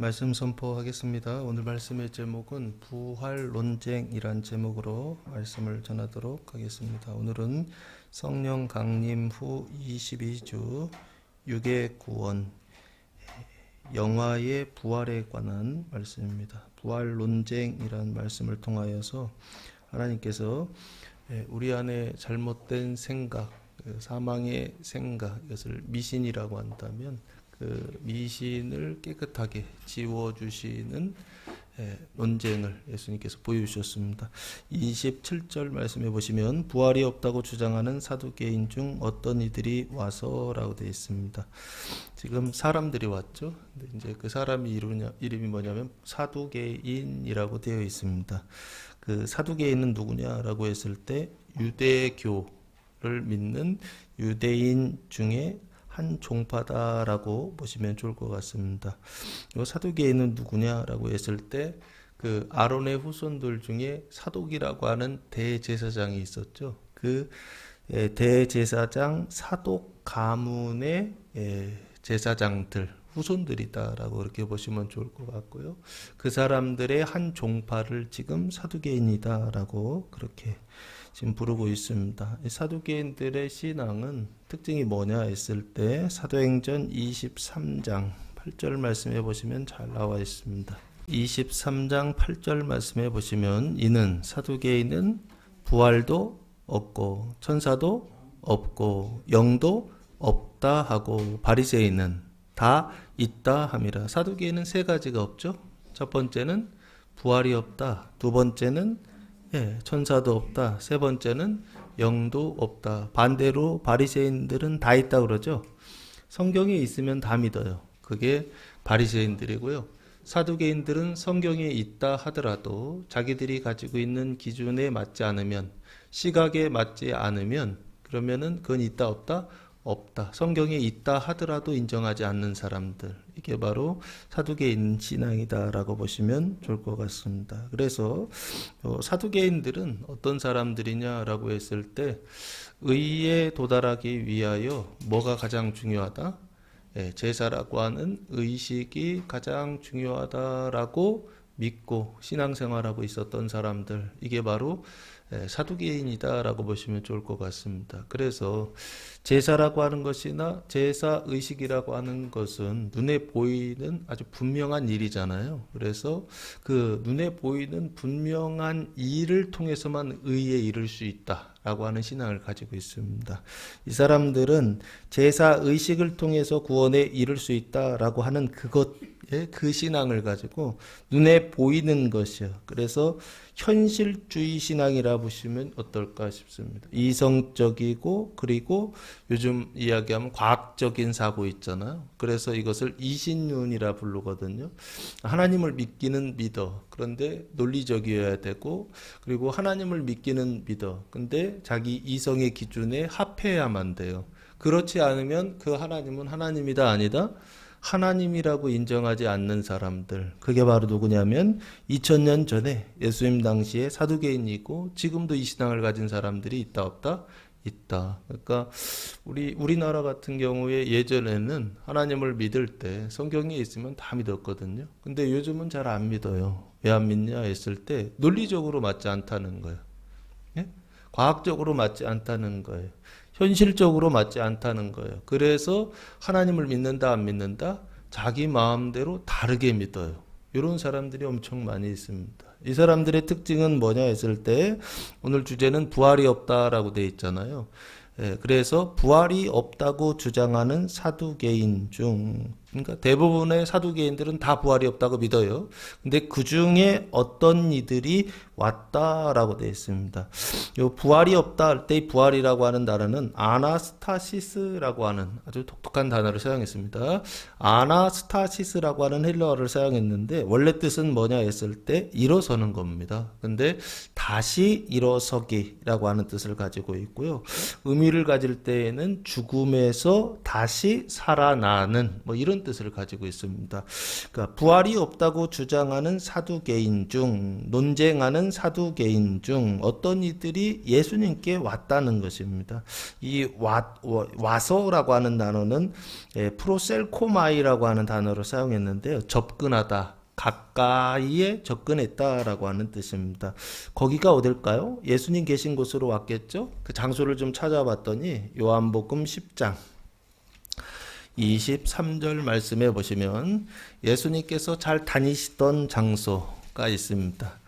말씀 선포하겠습니다. 오늘 말씀의 제목은 부활 논쟁이란 제목으로 말씀을 전하도록 하겠습니다. 오늘은 성령 강림 후 22주 육의 구원, 영화의 부활에 관한 말씀입니다. 부활 논쟁이란 말씀을 통하여서 하나님께서 우리 안에 잘못된 생각, 사망의 생각, 이것을 미신이라고 한다면 그 미신을 깨끗하게 지워주시는 논쟁을 예수님께서 보여주셨습니다. 27절 말씀해 보시면 부활이 없다고 주장하는 사두개인 중 어떤 이들이 와서라고 되어 있습니다. 지금 사람들이 왔죠. 근데 이제 그 사람이 이름이 뭐냐면 사두개인이라고 되어 있습니다. 그 사두개인은 누구냐라고 했을 때 유대교를 믿는 유대인 중에 한 종파다라고 보시면 좋을 것 같습니다. 이 사두개인은 누구냐라고 했을 때 그 아론의 후손들 중에 사독이라고 하는 대제사장이 있었죠. 그 대제사장 사독 가문의 제사장들 후손들이다라고 그렇게 보시면 좋을 것 같고요. 그 사람들의 한 종파를 지금 사두개인이다라고 그렇게 지금 부르고 있습니다. 사두개인들의 신앙은 특징이 뭐냐 했을 때 사도행전 23장 8절 말씀해 보시면 잘 나와 있습니다. 23장 8절 말씀해 보시면 이는 사두개인은 부활도 없고 천사도 없고 영도 없다 하고 바리새인은 다 있다 함이라. 사두개인은 세 가지가 없죠. 첫 번째는 부활이 없다. 두 번째는 천사도 없다. 세 번째는 영도 없다. 반대로 바리새인들은 다 있다 그러죠. 성경에 있으면 다 믿어요. 그게 바리새인들이고요. 사두개인들은 성경에 있다 하더라도 자기들이 가지고 있는 기준에 맞지 않으면, 시각에 맞지 않으면 그러면은 그건 있다 없다? 없다. 성경에 있다 하더라도 인정하지 않는 사람들, 이게 바로 사두개인 신앙이다라고 보시면 좋을 것 같습니다. 그래서 사두개인들은 어떤 사람들이냐라고 했을 때 의에 도달하기 위하여 뭐가 가장 중요하다? 제사라고 하는 의식이 가장 중요하다라고 믿고 신앙생활하고 있었던 사람들, 이게 바로 사두개인이다라고 보시면 좋을 것 같습니다. 그래서 제사라고 하는 것이나 제사 의식이라고 하는 것은 눈에 보이는 아주 분명한 일이잖아요. 그래서 그 눈에 보이는 분명한 일을 통해서만 의에 이를 수 있다라고 하는 신앙을 가지고 있습니다. 이 사람들은 제사 의식을 통해서 구원에 이를 수 있다라고 하는 그 신앙을 가지고 눈에 보이는 것이요. 그래서 현실주의 신앙이라 보시면 어떨까 싶습니다. 이성적이고 그리고 요즘 이야기하면 과학적인 사고 있잖아요. 그래서 이것을 이신론이라 부르거든요. 하나님을 믿기는 믿어. 그런데 논리적이어야 되고, 그리고 하나님을 믿기는 믿어. 근데 자기 이성의 기준에 합해야만 돼요. 그렇지 않으면 그 하나님은 하나님이다 아니다? 하나님이라고 인정하지 않는 사람들, 그게 바로 누구냐면 2000년 전에 예수님 당시에 사두개인이고 지금도 이 신앙을 가진 사람들이 있다 없다? 있다. 그러니까 우리나라 같은 경우에 예전에는 하나님을 믿을 때 성경에 있으면 다 믿었거든요. 근데 요즘은 잘 안 믿어요. 왜 안 믿냐 했을 때 논리적으로 맞지 않다는 거예요. 과학적으로 맞지 않다는 거예요. 현실적으로 맞지 않다는 거예요. 그래서 하나님을 믿는다 안 믿는다? 자기 마음대로 다르게 믿어요. 이런 사람들이 엄청 많이 있습니다. 이 사람들의 특징은 뭐냐 했을 때 오늘 주제는 부활이 없다라고 되어 있잖아요. 그래서 부활이 없다고 주장하는 사두개인 중, 그러니까 대부분의 사두개인들은 다 부활이 없다고 믿어요. 근데 그 중에 어떤 이들이 왔다라고 되어 있습니다. 요 부활이 없다 할 때 부활이라고 하는 단어는 아나스타시스라고 하는 아주 독특한 단어를 사용했습니다. 아나스타시스라고 하는 헬라어를 사용했는데 원래 뜻은 뭐냐 했을 때 일어서는 겁니다. 근데 다시 일어서기라고 하는 뜻을 가지고 있고요. 의미를 가질 때에는 죽음에서 다시 살아나는 뭐 이런 이런 뜻을 가지고 있습니다. 그러니까 부활이 없다고 주장하는 사두개인 중, 논쟁하는 사두개인 중 어떤 이들이 예수님께 왔다는 것입니다. 이 와서라고 하는 단어는 프로셀코마이라고 하는 단어를 사용했는데요. 접근하다, 가까이에 접근했다라고 하는 뜻입니다. 거기가 어딜까요? 예수님 계신 곳으로 왔겠죠? 그 장소를 좀 찾아봤더니 요한복음 10장 23절 말씀해 보시면 예수님께서 잘 다니시던 장소가 있습니다.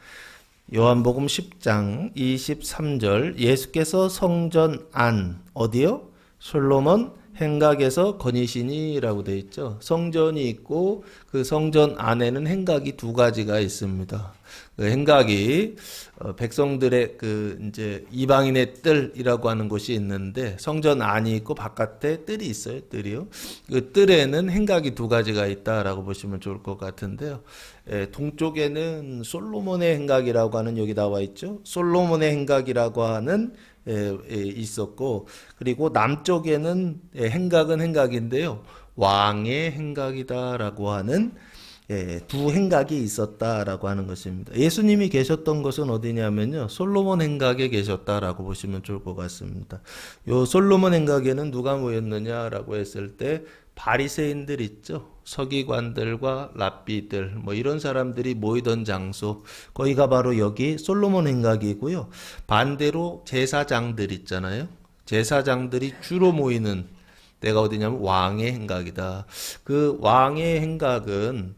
요한복음 10장 23절 예수께서 성전 안 어디요? 솔로몬 행각에서 거니시니라고 되어 있죠. 성전이 있고 그 성전 안에는 행각이 두 가지가 있습니다. 그 행각이 백성들의 그 이제 이방인의 뜰이라고 하는 곳이 있는데 성전 안이 있고 바깥에 뜰이 있어요. 뜰이요. 그 뜰에는 행각이 두 가지가 있다라고 보시면 좋을 것 같은데요. 동쪽에는 솔로몬의 행각이라고 하는 여기 나와 있죠. 솔로몬의 행각이라고 하는 있었고 그리고 남쪽에는 행각은 행각인데요. 왕의 행각이다라고 하는 두 행각이 있었다라고 하는 것입니다. 예수님이 계셨던 곳은 어디냐면요. 솔로몬 행각에 계셨다라고 보시면 좋을 것 같습니다. 요 솔로몬 행각에는 누가 모였느냐라고 했을 때 바리새인들 있죠. 서기관들과 랍비들 뭐 이런 사람들이 모이던 장소 거기가 바로 여기 솔로몬 행각이고요. 반대로 제사장들 있잖아요. 제사장들이 주로 모이는 데가 어디냐면 왕의 행각이다. 그 왕의 행각은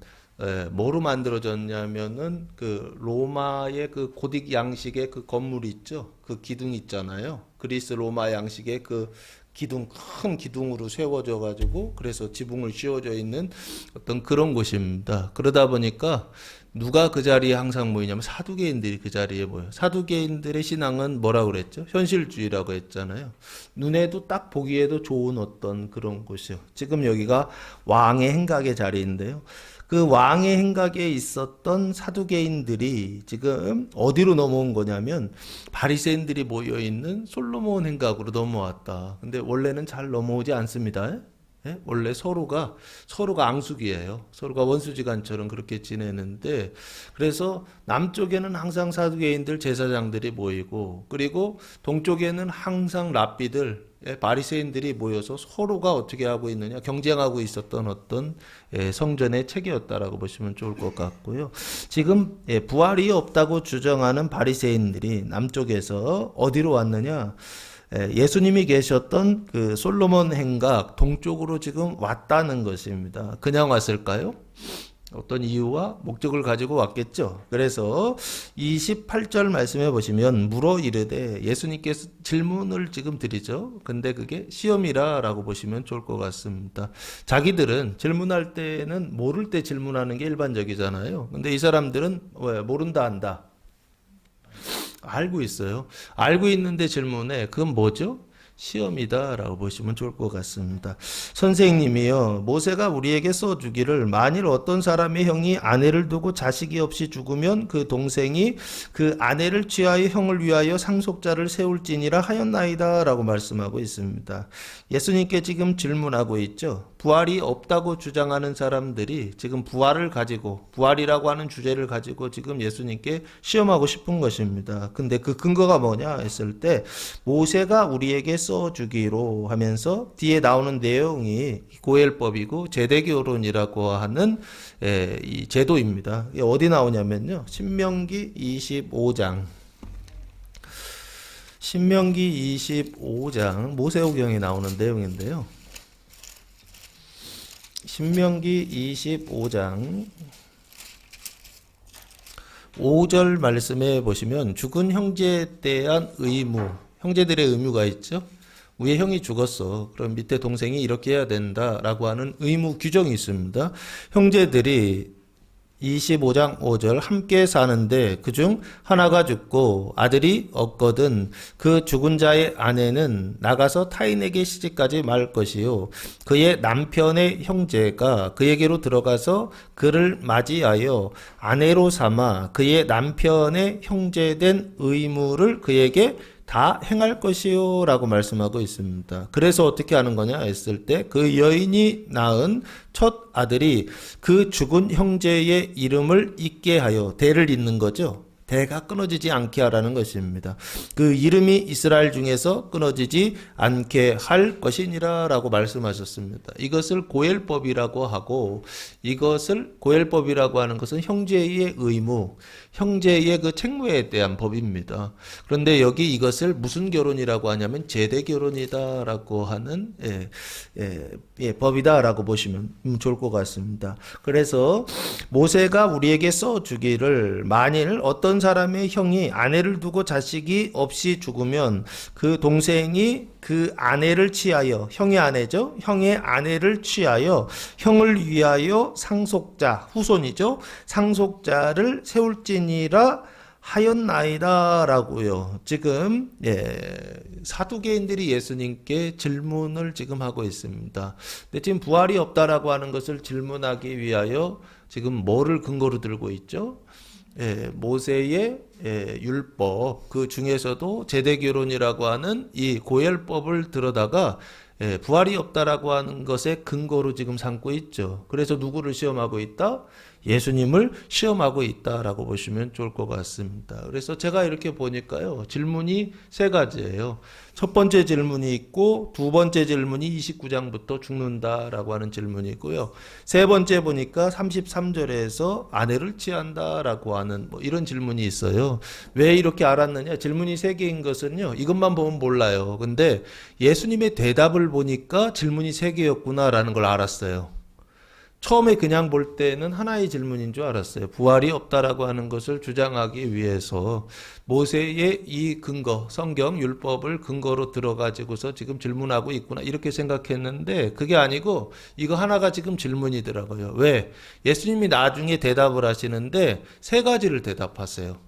뭐로 만들어졌냐면은 그 로마의 그 고딕 양식의 그 건물 있죠. 그 기둥 있잖아요. 그리스 로마 양식의 그 기둥, 큰 기둥으로 세워져 가지고 그래서 지붕을 씌워져 있는 어떤 그런 곳입니다. 그러다 보니까 누가 그 자리에 항상 모이냐면 사두개인들이 그 자리에 모여요. 사두개인들의 신앙은 뭐라고 그랬죠? 현실주의라고 했잖아요. 눈에도 딱 보기에도 좋은 어떤 그런 곳이요. 지금 여기가 왕의 행각의 자리인데요. 그 왕의 행각에 있었던 사두개인들이 지금 어디로 넘어온 거냐면 바리새인들이 모여 있는 솔로몬 행각으로 넘어왔다. 근데 원래는 잘 넘어오지 않습니다. 예? 원래 서로가 앙숙이에요. 서로가 원수지간처럼 그렇게 지내는데 그래서 남쪽에는 항상 사두개인들 제사장들이 모이고 그리고 동쪽에는 항상 랍비들 바리새인들이 모여서 서로가 어떻게 하고 있느냐 경쟁하고 있었던 어떤 성전의 체계였다라고 보시면 좋을 것 같고요. 지금 부활이 없다고 주장하는 바리새인들이 남쪽에서 어디로 왔느냐? 예수님이 계셨던 그 솔로몬 행각 동쪽으로 지금 왔다는 것입니다. 그냥 왔을까요? 어떤 이유와 목적을 가지고 왔겠죠. 그래서 28절 말씀해 보시면 물어 이르되 예수님께서 질문을 지금 드리죠. 근데 그게 시험이라 라고 보시면 좋을 것 같습니다. 자기들은 질문할 때는 모를 때 질문하는 게 일반적이잖아요. 근데 이 사람들은 왜 모른다 한다. 알고 있어요. 알고 있는데 질문해. 그건 뭐죠? 시험이다라고 보시면 좋을 것 같습니다. 선생님이요. 모세가 우리에게 써주기를 만일 어떤 사람의 형이 아내를 두고 자식이 없이 죽으면 그 동생이 그 아내를 취하여 형을 위하여 상속자를 세울지니라 하였나이다 라고 말씀하고 있습니다. 예수님께 지금 질문하고 있죠. 부활이 없다고 주장하는 사람들이 지금 부활을 가지고 부활이라고 하는 주제를 가지고 지금 예수님께 시험하고 싶은 것입니다. 근데 그 근거가 뭐냐 했을 때 모세가 우리에게 써주기로 하면서 뒤에 나오는 내용이 고엘법이고 제대결혼이라고 하는 이 제도입니다. 어디 나오냐면요. 신명기 25장 모세오경에 나오는 내용인데요. 신명기 25장 5절 말씀해 보시면 죽은 형제에 대한 의무, 형제들의 의무가 있죠. 위에 형이 죽었어. 그럼 밑에 동생이 이렇게 해야 된다라고 하는 의무 규정이 있습니다. 형제들이 25장 5절 함께 사는데 그중 하나가 죽고 아들이 없거든 그 죽은 자의 아내는 나가서 타인에게 시집가지 말 것이요 그의 남편의 형제가 그에게로 들어가서 그를 맞이하여 아내로 삼아 그의 남편의 형제된 의무를 그에게 다 행할 것이요 라고 말씀하고 있습니다. 그래서 어떻게 하는 거냐 했을 때 그 여인이 낳은 첫 아들이 그 죽은 형제의 이름을 잇게 하여, 대를 잇는 거죠. 대가 끊어지지 않게 하라는 것입니다. 그 이름이 이스라엘 중에서 끊어지지 않게 할 것이니라 라고 말씀하셨습니다. 이것을 고엘법이라고 하고, 이것을 고엘법이라고 하는 것은 형제의 의무, 형제의 그 책무에 대한 법입니다. 그런데 여기 이것을 무슨 결혼이라고 하냐면 제대 결혼이다라고 하는 법이다라고 보시면 좋을 것 같습니다. 그래서 모세가 우리에게 써주기를, 만일 어떤 사람의 형이 아내를 두고 자식이 없이 죽으면 그 동생이 그 아내를 취하여, 형의 아내죠, 형의 아내를 취하여 형을 위하여 상속자, 후손이죠, 상속자를 세울지니라 하였나이다 라고요. 지금 사두개인들이 예수님께 질문을 지금 하고 있습니다. 근데 지금 부활이 없다라고 하는 것을 질문하기 위하여 지금 뭐를 근거로 들고 있죠? 모세의 율법, 그 중에서도 제대결혼이라고 하는 이 고엘법을 들어다가 부활이 없다라고 하는 것에 근거로 지금 삼고 있죠. 그래서 누구를 시험하고 있다? 예수님을 시험하고 있다라고 보시면 좋을 것 같습니다. 그래서 제가 이렇게 보니까요, 질문이 세 가지예요. 첫 번째 질문이 있고, 두 번째 질문이 29장부터 죽는다라고 하는 질문이 있고요. 세 번째 보니까 33절에서 아내를 취한다라고 하는 이런 질문이 있어요. 왜 이렇게 알았느냐? 질문이 세 개인 것은요, 이것만 보면 몰라요. 근데 예수님의 대답을 보니까 질문이 세 개였구나라는 걸 알았어요. 처음에 그냥 볼 때는 하나의 질문인 줄 알았어요. 부활이 없다라고 하는 것을 주장하기 위해서 모세의 이 근거, 성경 율법을 근거로 들어가지고서 지금 질문하고 있구나, 이렇게 생각했는데 그게 아니고 이거 하나가 지금 질문이더라고요. 왜? 예수님이 나중에 대답을 하시는데 세 가지를 대답하세요.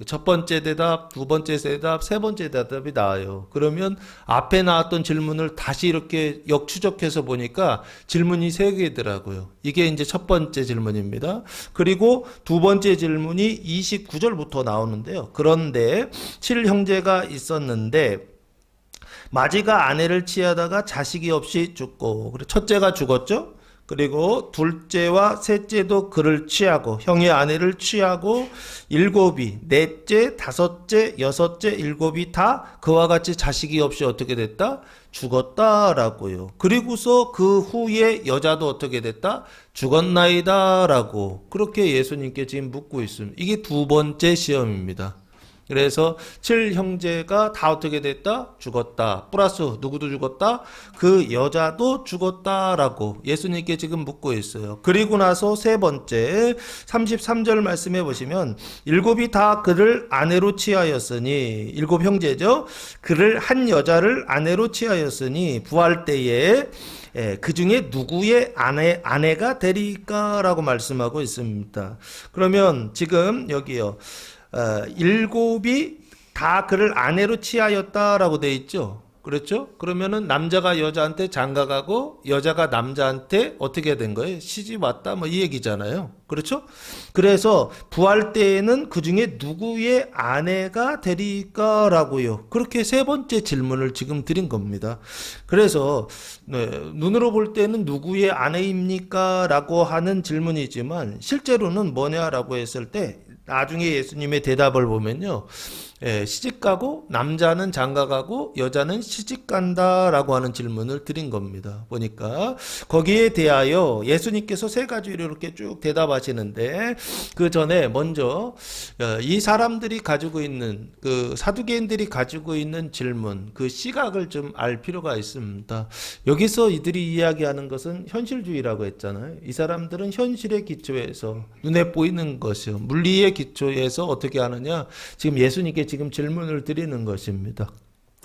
첫 번째 대답, 두 번째 대답, 세 번째 대답이 나와요. 그러면 앞에 나왔던 질문을 다시 이렇게 역추적해서 보니까 질문이 세 개더라고요. 이게 이제 첫 번째 질문입니다. 그리고 두 번째 질문이 29절부터 나오는데요. 그런데 7형제가 있었는데 마지가 아내를 취하다가 자식이 없이 죽고, 첫째가 죽었죠? 그리고 둘째와 셋째도 그를 취하고, 형의 아내를 취하고, 일곱이, 넷째, 다섯째, 여섯째, 일곱이 다 그와 같이 자식이 없이 어떻게 됐다? 죽었다라고요. 그리고서 그 후에 여자도 어떻게 됐다? 죽었나이다라고 그렇게 예수님께 지금 묻고 있습니다. 이게 두 번째 시험입니다. 그래서 7형제가 다 어떻게 됐다? 죽었다. 플러스 누구도 죽었다? 그 여자도 죽었다라고 예수님께 지금 묻고 있어요. 그리고 나서 세 번째 33절 말씀해 보시면, 일곱이 다 그를 아내로 취하였으니, 일곱 형제죠. 그를 한 여자를 아내로 취하였으니 부활 때에 그 중에 누구의 아내가 되리까라고 말씀하고 있습니다. 그러면 지금 여기요, 일곱이 다 그를 아내로 취하였다라고 돼 있죠. 그렇죠? 그러면은 남자가 여자한테 장가가고 여자가 남자한테 어떻게 된 거예요? 시집 왔다, 이 얘기잖아요. 그렇죠? 그래서 부활 때에는 그 중에 누구의 아내가 되리까라고요. 그렇게 세 번째 질문을 지금 드린 겁니다. 그래서 눈으로 볼 때는 누구의 아내입니까? 라고 하는 질문이지만 실제로는 뭐냐라고 했을 때 나중에 예수님의 대답을 보면요, 시집가고 남자는 장가가고 여자는 시집간다라고 하는 질문을 드린 겁니다. 보니까 거기에 대하여 예수님께서 세 가지로 이렇게 쭉 대답하시는데, 그 전에 먼저 이 사람들이 가지고 있는, 그 사두개인들이 가지고 있는 질문, 그 시각을 좀 알 필요가 있습니다. 여기서 이들이 이야기하는 것은 현실주의라고 했잖아요. 이 사람들은 현실의 기초에서, 눈에 보이는 것이요, 물리의 기초에서 어떻게 하느냐, 지금 예수님께 지금 질문을 드리는 것입니다.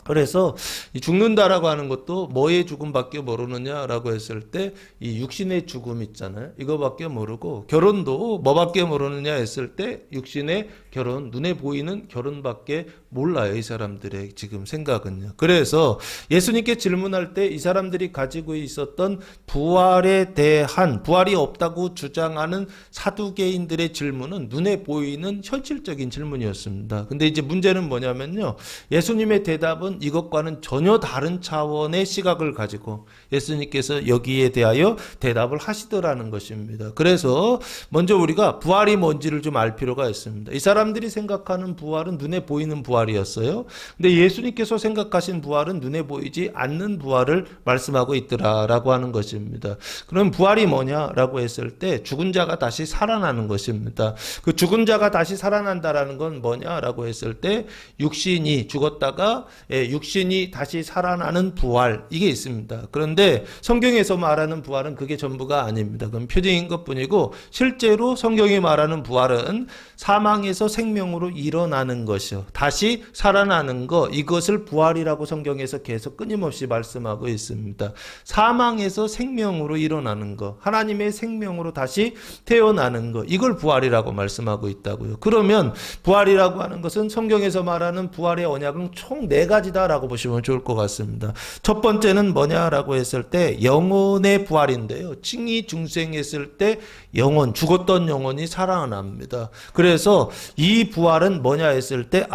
그래서 이 죽는다라고 하는 것도 뭐의 죽음밖에 모르느냐라고 했을 때 이 육신의 죽음 있잖아요. 이거밖에 모르고 결혼도 뭐밖에 모르느냐 했을 때 육신의 결혼, 눈에 보이는 결혼밖에 몰라요. 이 사람들의 지금 생각은요. 그래서 예수님께 질문할 때 이 사람들이 가지고 있었던 부활에 대한 부활이 없다고 주장하는 사두개인들의 질문은 눈에 보이는 현실적인 질문이었습니다. 근데 이제 문제는 뭐냐면요. 예수님의 대답은 이것과는 전혀 다른 차원의 시각을 가지고 예수님께서 여기에 대하여 대답을 하시더라는 것입니다. 그래서 먼저 우리가 부활이 뭔지를 좀 알 필요가 있습니다. 이 사람들이 생각하는 부활은 눈에 보이는 부활이었어요. 근데 예수님께서 생각하신 부활은 눈에 보이지 않는 부활을 말씀하고 있더라라고 하는 것입니다. 그럼 부활이 뭐냐라고 했을 때 죽은 자가 다시 살아나는 것입니다. 그 죽은 자가 다시 살아난다라는 건 뭐냐라고 했을 때 육신이 죽었다가 육신이 다시 살아나는 부활 이게 있습니다. 그런데 성경에서 말하는 부활은 그게 전부가 아닙니다. 그건 표징인 것뿐이고 실제로 성경이 말하는 부활은 사망에서 생명으로 일어나는 것이요. 다시 살아나는 것 이것을 부활이라고 성경에서 계속 끊임없이 말씀하고 있습니다. 사망에서 생명으로 일어나는 것 하나님의 생명으로 다시 태어나는 것 이걸 부활이라고 말씀하고 있다고요. 그러면 부활이라고 하는 것은 성경에서 말하는 부활의 언약은 총 4가지다라고 보시면 좋을 것 같습니다. 첫 번째는 뭐냐라고 했을 때 영혼의 부활인데요. 칭의 중생했을 때 영혼 죽었던 영혼이 살아납니다. 그래서 이 부활은 뭐냐 했을 때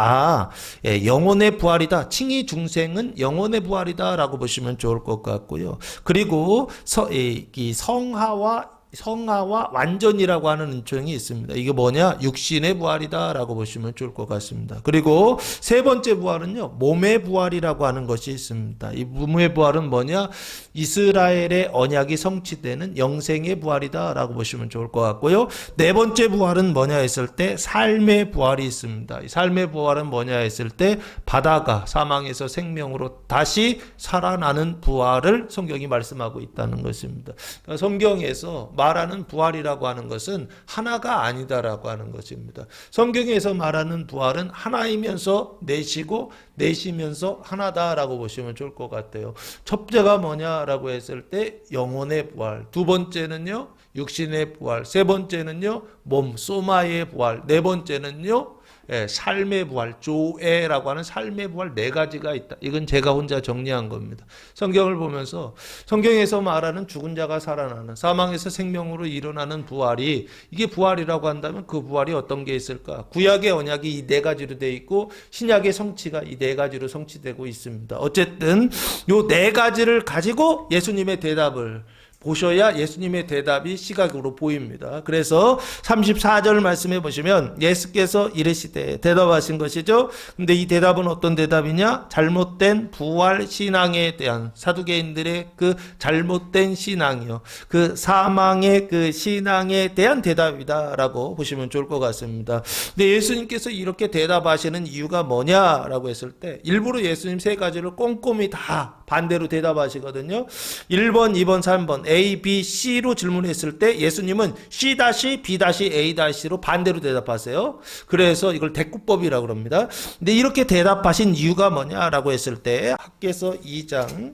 영혼의 부활이다. 칭의 중생은 영혼의 부활이다라고 보시면 좋을 것 같고요. 그리고 이 성화와 완전이라고 하는 은총이 있습니다. 이게 뭐냐? 육신의 부활이다라고 보시면 좋을 것 같습니다. 그리고 세 번째 부활은요, 몸의 부활이라고 하는 것이 있습니다. 이 몸의 부활은 뭐냐? 이스라엘의 언약이 성취되는 영생의 부활이다라고 보시면 좋을 것 같고요. 네 번째 부활은 뭐냐 했을 때 삶의 부활이 있습니다. 이 삶의 부활은 뭐냐 했을 때 바다가 사망에서 생명으로 다시 살아나는 부활을 성경이 말씀하고 있다는 것입니다. 그러니까 성경에서 말하는 부활이라고 하는 것은 하나가 아니다라고 하는 것입니다. 성경에서 말하는 부활은 하나이면서 내시고 내시면서 하나다라고 보시면 좋을 것 같아요. 첫째가 뭐냐라고 했을 때 영혼의 부활, 두 번째는요 육신의 부활, 세 번째는요 몸 소마의 부활, 네 번째는요 삶의 부활, 조에라고 하는 삶의 부활 4가지가 있다. 이건 제가 혼자 정리한 겁니다. 성경을 보면서 성경에서 말하는 죽은 자가 살아나는 사망에서 생명으로 일어나는 부활이 이게 부활이라고 한다면 그 부활이 어떤 게 있을까? 구약의 언약이 이 4가지로 되어 있고 신약의 성취가 이 4가지로 성취되고 있습니다. 어쨌든 이 4가지를 가지고 예수님의 대답을 보셔야 예수님의 대답이 시각으로 보입니다. 그래서 34절 말씀해 보시면 예수께서 이르시되 대답하신 것이죠. 근데 이 대답은 어떤 대답이냐? 잘못된 부활 신앙에 대한 사두개인들의 그 잘못된 신앙이요. 그 사망의 그 신앙에 대한 대답이다라고 보시면 좋을 것 같습니다. 근데 예수님께서 이렇게 대답하시는 이유가 뭐냐라고 했을 때 일부러 예수님 3가지를 꼼꼼히 다 반대로 대답하시거든요. 1번, 2번, 3번 A, B, C로 질문했을 때 예수님은 C-, B-, A-로 반대로 대답하세요. 그래서 이걸 대꾸법이라고 합니다. 근데 이렇게 대답하신 이유가 뭐냐라고 했을 때 학개서 2장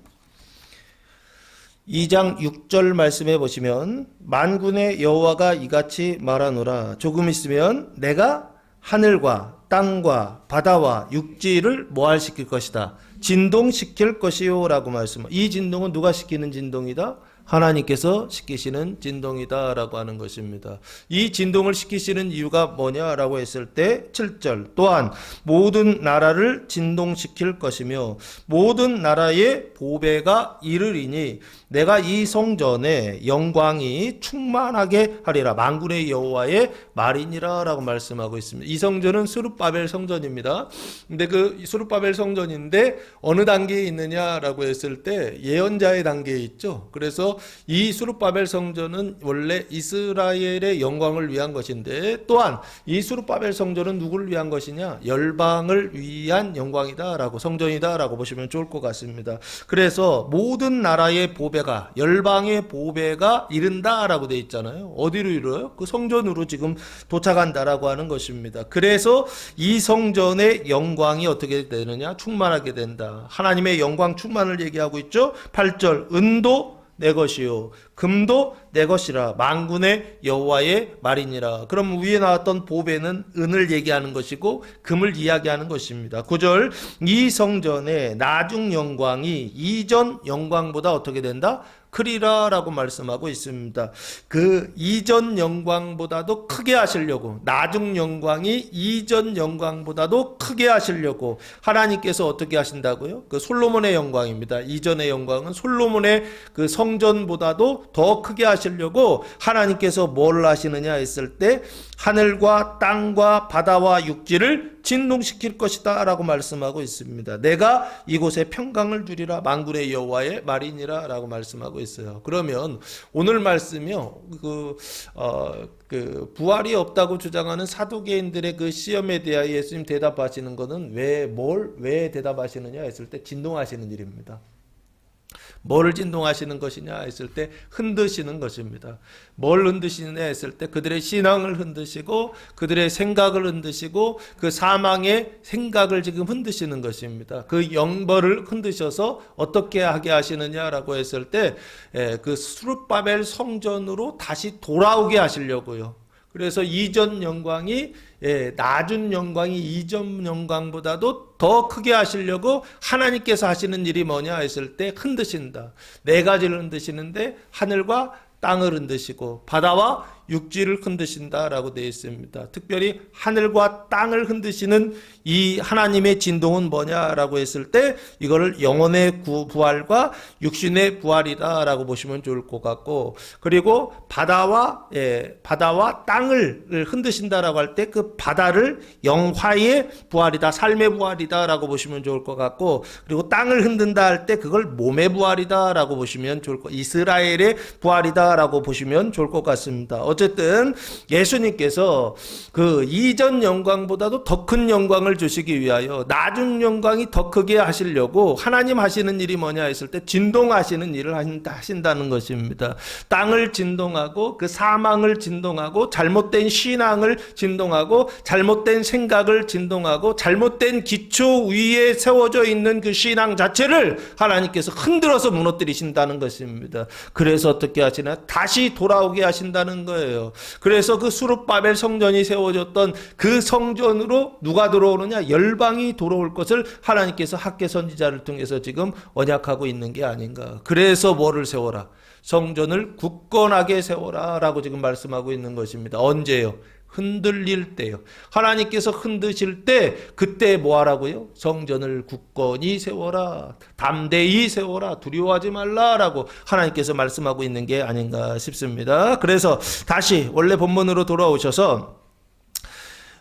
6절 말씀해 보시면 만군의 여호와가 이같이 말하노라 조금 있으면 내가 하늘과 땅과 바다와 육지를 모할시킬 것이다. 진동시킬 것이요 라고 말씀합니다. 이 진동은 누가 시키는 진동이다? 하나님께서 시키시는 진동이다 라고 하는 것입니다. 이 진동을 시키시는 이유가 뭐냐라고 했을 때 7절 또한 모든 나라를 진동시킬 것이며 모든 나라의 보배가 이르리니 내가 이 성전에 영광이 충만하게 하리라. 만군의 여호와의 말이니라 라고 말씀하고 있습니다. 이 성전은 스룹바벨 성전입니다. 근데 그 스룹바벨 성전인데 어느 단계에 있느냐라고 했을 때 예언자의 단계에 있죠. 그래서 이 스룹바벨 성전은 원래 이스라엘의 영광을 위한 것인데 또한 이 스룹바벨 성전은 누구를 위한 것이냐? 열방을 위한 영광이다라고 성전이다라고 보시면 좋을 것 같습니다. 그래서 모든 나라의 보배 보배가, 열방의 보배가 이른다라고 되어 있잖아요. 어디로 이뤄요? 그 성전으로 지금 도착한다라고 하는 것입니다. 그래서 이 성전의 영광이 어떻게 되느냐? 충만하게 된다. 하나님의 영광 충만을 얘기하고 있죠. 8절, 은도 내 것이요 금도 내 것이라 만군의 여호와의 말이니라. 그럼 위에 나왔던 보배는 은을 얘기하는 것이고 금을 이야기하는 것입니다. 9절, 이 성전의 나중 영광이 이전 영광보다 어떻게 된다? 크리라 라고 말씀하고 있습니다. 그 이전 영광보다도 크게 하시려고, 나중 영광이 이전 영광보다도 크게 하시려고 하나님께서 어떻게 하신다고요? 그 솔로몬의 영광입니다. 이전의 영광은 솔로몬의 그 성전보다도 더 크게 하시려고 하나님께서 뭘 하시느냐 했을 때 하늘과 땅과 바다와 육지를 진동시킬 것이다 라고 말씀하고 있습니다. 내가 이곳에 평강을 주리라 만군의 여호와의 말이니라 라고 말씀하고 있어요. 그러면 오늘 말씀이요, 부활이 없다고 주장하는 사두개인들의 그 시험에 대하여 예수님 대답하시는 것은 왜 대답하시느냐 했을 때 진동하시는 일입니다. 뭐를 진동하시는 것이냐 했을 때 흔드시는 것입니다. 뭘 흔드시느냐 했을 때 그들의 신앙을 흔드시고 그들의 생각을 흔드시고 그 사망의 생각을 지금 흔드시는 것입니다. 그 영벌을 흔드셔서 어떻게 하게 하시느냐라고 했을 때 그 스룹바벨 성전으로 다시 돌아오게 하시려고요. 그래서 이전 영광이 낮은 영광이 이전 영광보다도 더 크게 하시려고 하나님께서 하시는 일이 뭐냐 했을 때 흔드신다. 네 가지를 흔드시는데 하늘과 땅을 흔드시고 바다와 육지를 흔드신다라고 되어 있습니다. 특별히 하늘과 땅을 흔드시는 이 하나님의 진동은 뭐냐라고 했을 때 이거를 영혼의 부활과 육신의 부활이다라고 보시면 좋을 것 같고, 그리고 바다와 땅을 흔드신다라고 할 때 그 바다를 영화의 부활이다, 삶의 부활이다라고 보시면 좋을 것 같고, 그리고 땅을 흔든다 할 때 그걸 몸의 부활이다라고 보시면 좋을 것, 이스라엘의 부활이다라고 보시면 좋을 것 같습니다. 어쨌든 예수님께서 그 이전 영광보다도 더 큰 영광을 주시기 위하여 나중 영광이 더 크게 하시려고 하나님 하시는 일이 뭐냐 했을 때 진동하시는 일을 하신다는 것입니다. 땅을 진동하고 그 사망을 진동하고 잘못된 신앙을 진동하고 잘못된 생각을 진동하고 잘못된 기초 위에 세워져 있는 그 신앙 자체를 하나님께서 흔들어서 무너뜨리신다는 것입니다. 그래서 어떻게 하시나? 다시 돌아오게 하신다는 거예요. 그래서 그 수룹바벨 성전이 세워졌던 그 성전으로 누가 들어오느냐? 열방이 들어올 것을 하나님께서 학개 선지자를 통해서 지금 언약하고 있는 게 아닌가. 그래서 뭐를 세워라? 성전을 굳건하게 세워라 라고 지금 말씀하고 있는 것입니다. 언제요? 흔들릴 때요. 하나님께서 흔드실 때 그때 뭐 하라고요? 성전을 굳건히 세워라, 담대히 세워라, 두려워하지 말라라고 하나님께서 말씀하고 있는 게 아닌가 싶습니다. 그래서 다시 원래 본문으로 돌아오셔서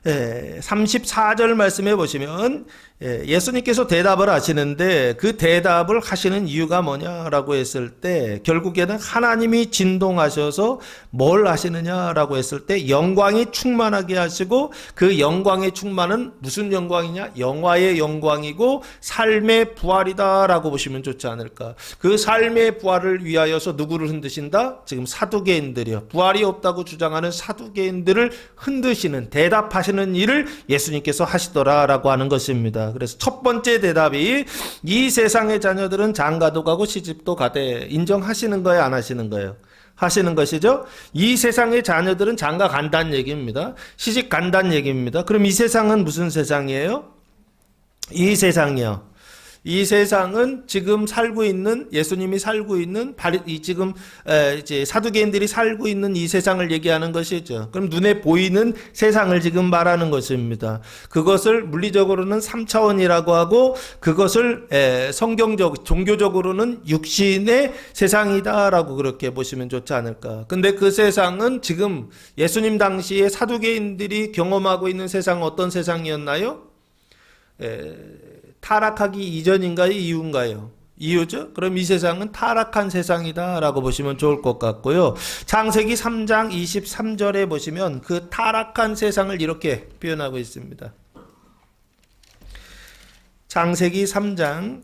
34절 말씀해 보시면 예수님께서 대답을 하시는데 그 대답을 하시는 이유가 뭐냐라고 했을 때 결국에는 하나님이 진동하셔서 뭘 하시느냐라고 했을 때 영광이 충만하게 하시고 그 영광의 충만은 무슨 영광이냐? 영화의 영광이고 삶의 부활이다라고 보시면 좋지 않을까. 그 삶의 부활을 위하여서 누구를 흔드신다? 지금 사두개인들이요. 부활이 없다고 주장하는 사두개인들을 흔드시는, 대답하시는 일을 예수님께서 하시더라라고 하는 것입니다. 그래서 첫 번째 대답이 이 세상의 자녀들은 장가도 가고 시집도 가되 인정하시는 거예요, 안 하시는 거예요? 하시는 것이죠. 이 세상의 자녀들은 장가 간다는 얘기입니다. 시집 간다는 얘기입니다. 그럼 이 세상은 무슨 세상이에요? 이 세상이요. 이 세상은 지금 살고 있는, 예수님이 살고 있는, 지금 이제 사두개인들이 살고 있는 이 세상을 얘기하는 것이죠. 그럼 눈에 보이는 세상을 지금 말하는 것입니다. 그것을 물리적으로는 3차원이라고 하고, 그것을 종교적으로는 육신의 세상이다라고 그렇게 보시면 좋지 않을까. 근데 그 세상은 지금 예수님 당시에 사두개인들이 경험하고 있는 세상은 어떤 세상이었나요? 타락하기 이전인가요? 이후인가요? 이유죠? 그럼 이 세상은 타락한 세상이다 라고 보시면 좋을 것 같고요. 창세기 3장 23절에 보시면 그 타락한 세상을 이렇게 표현하고 있습니다. 창세기 3장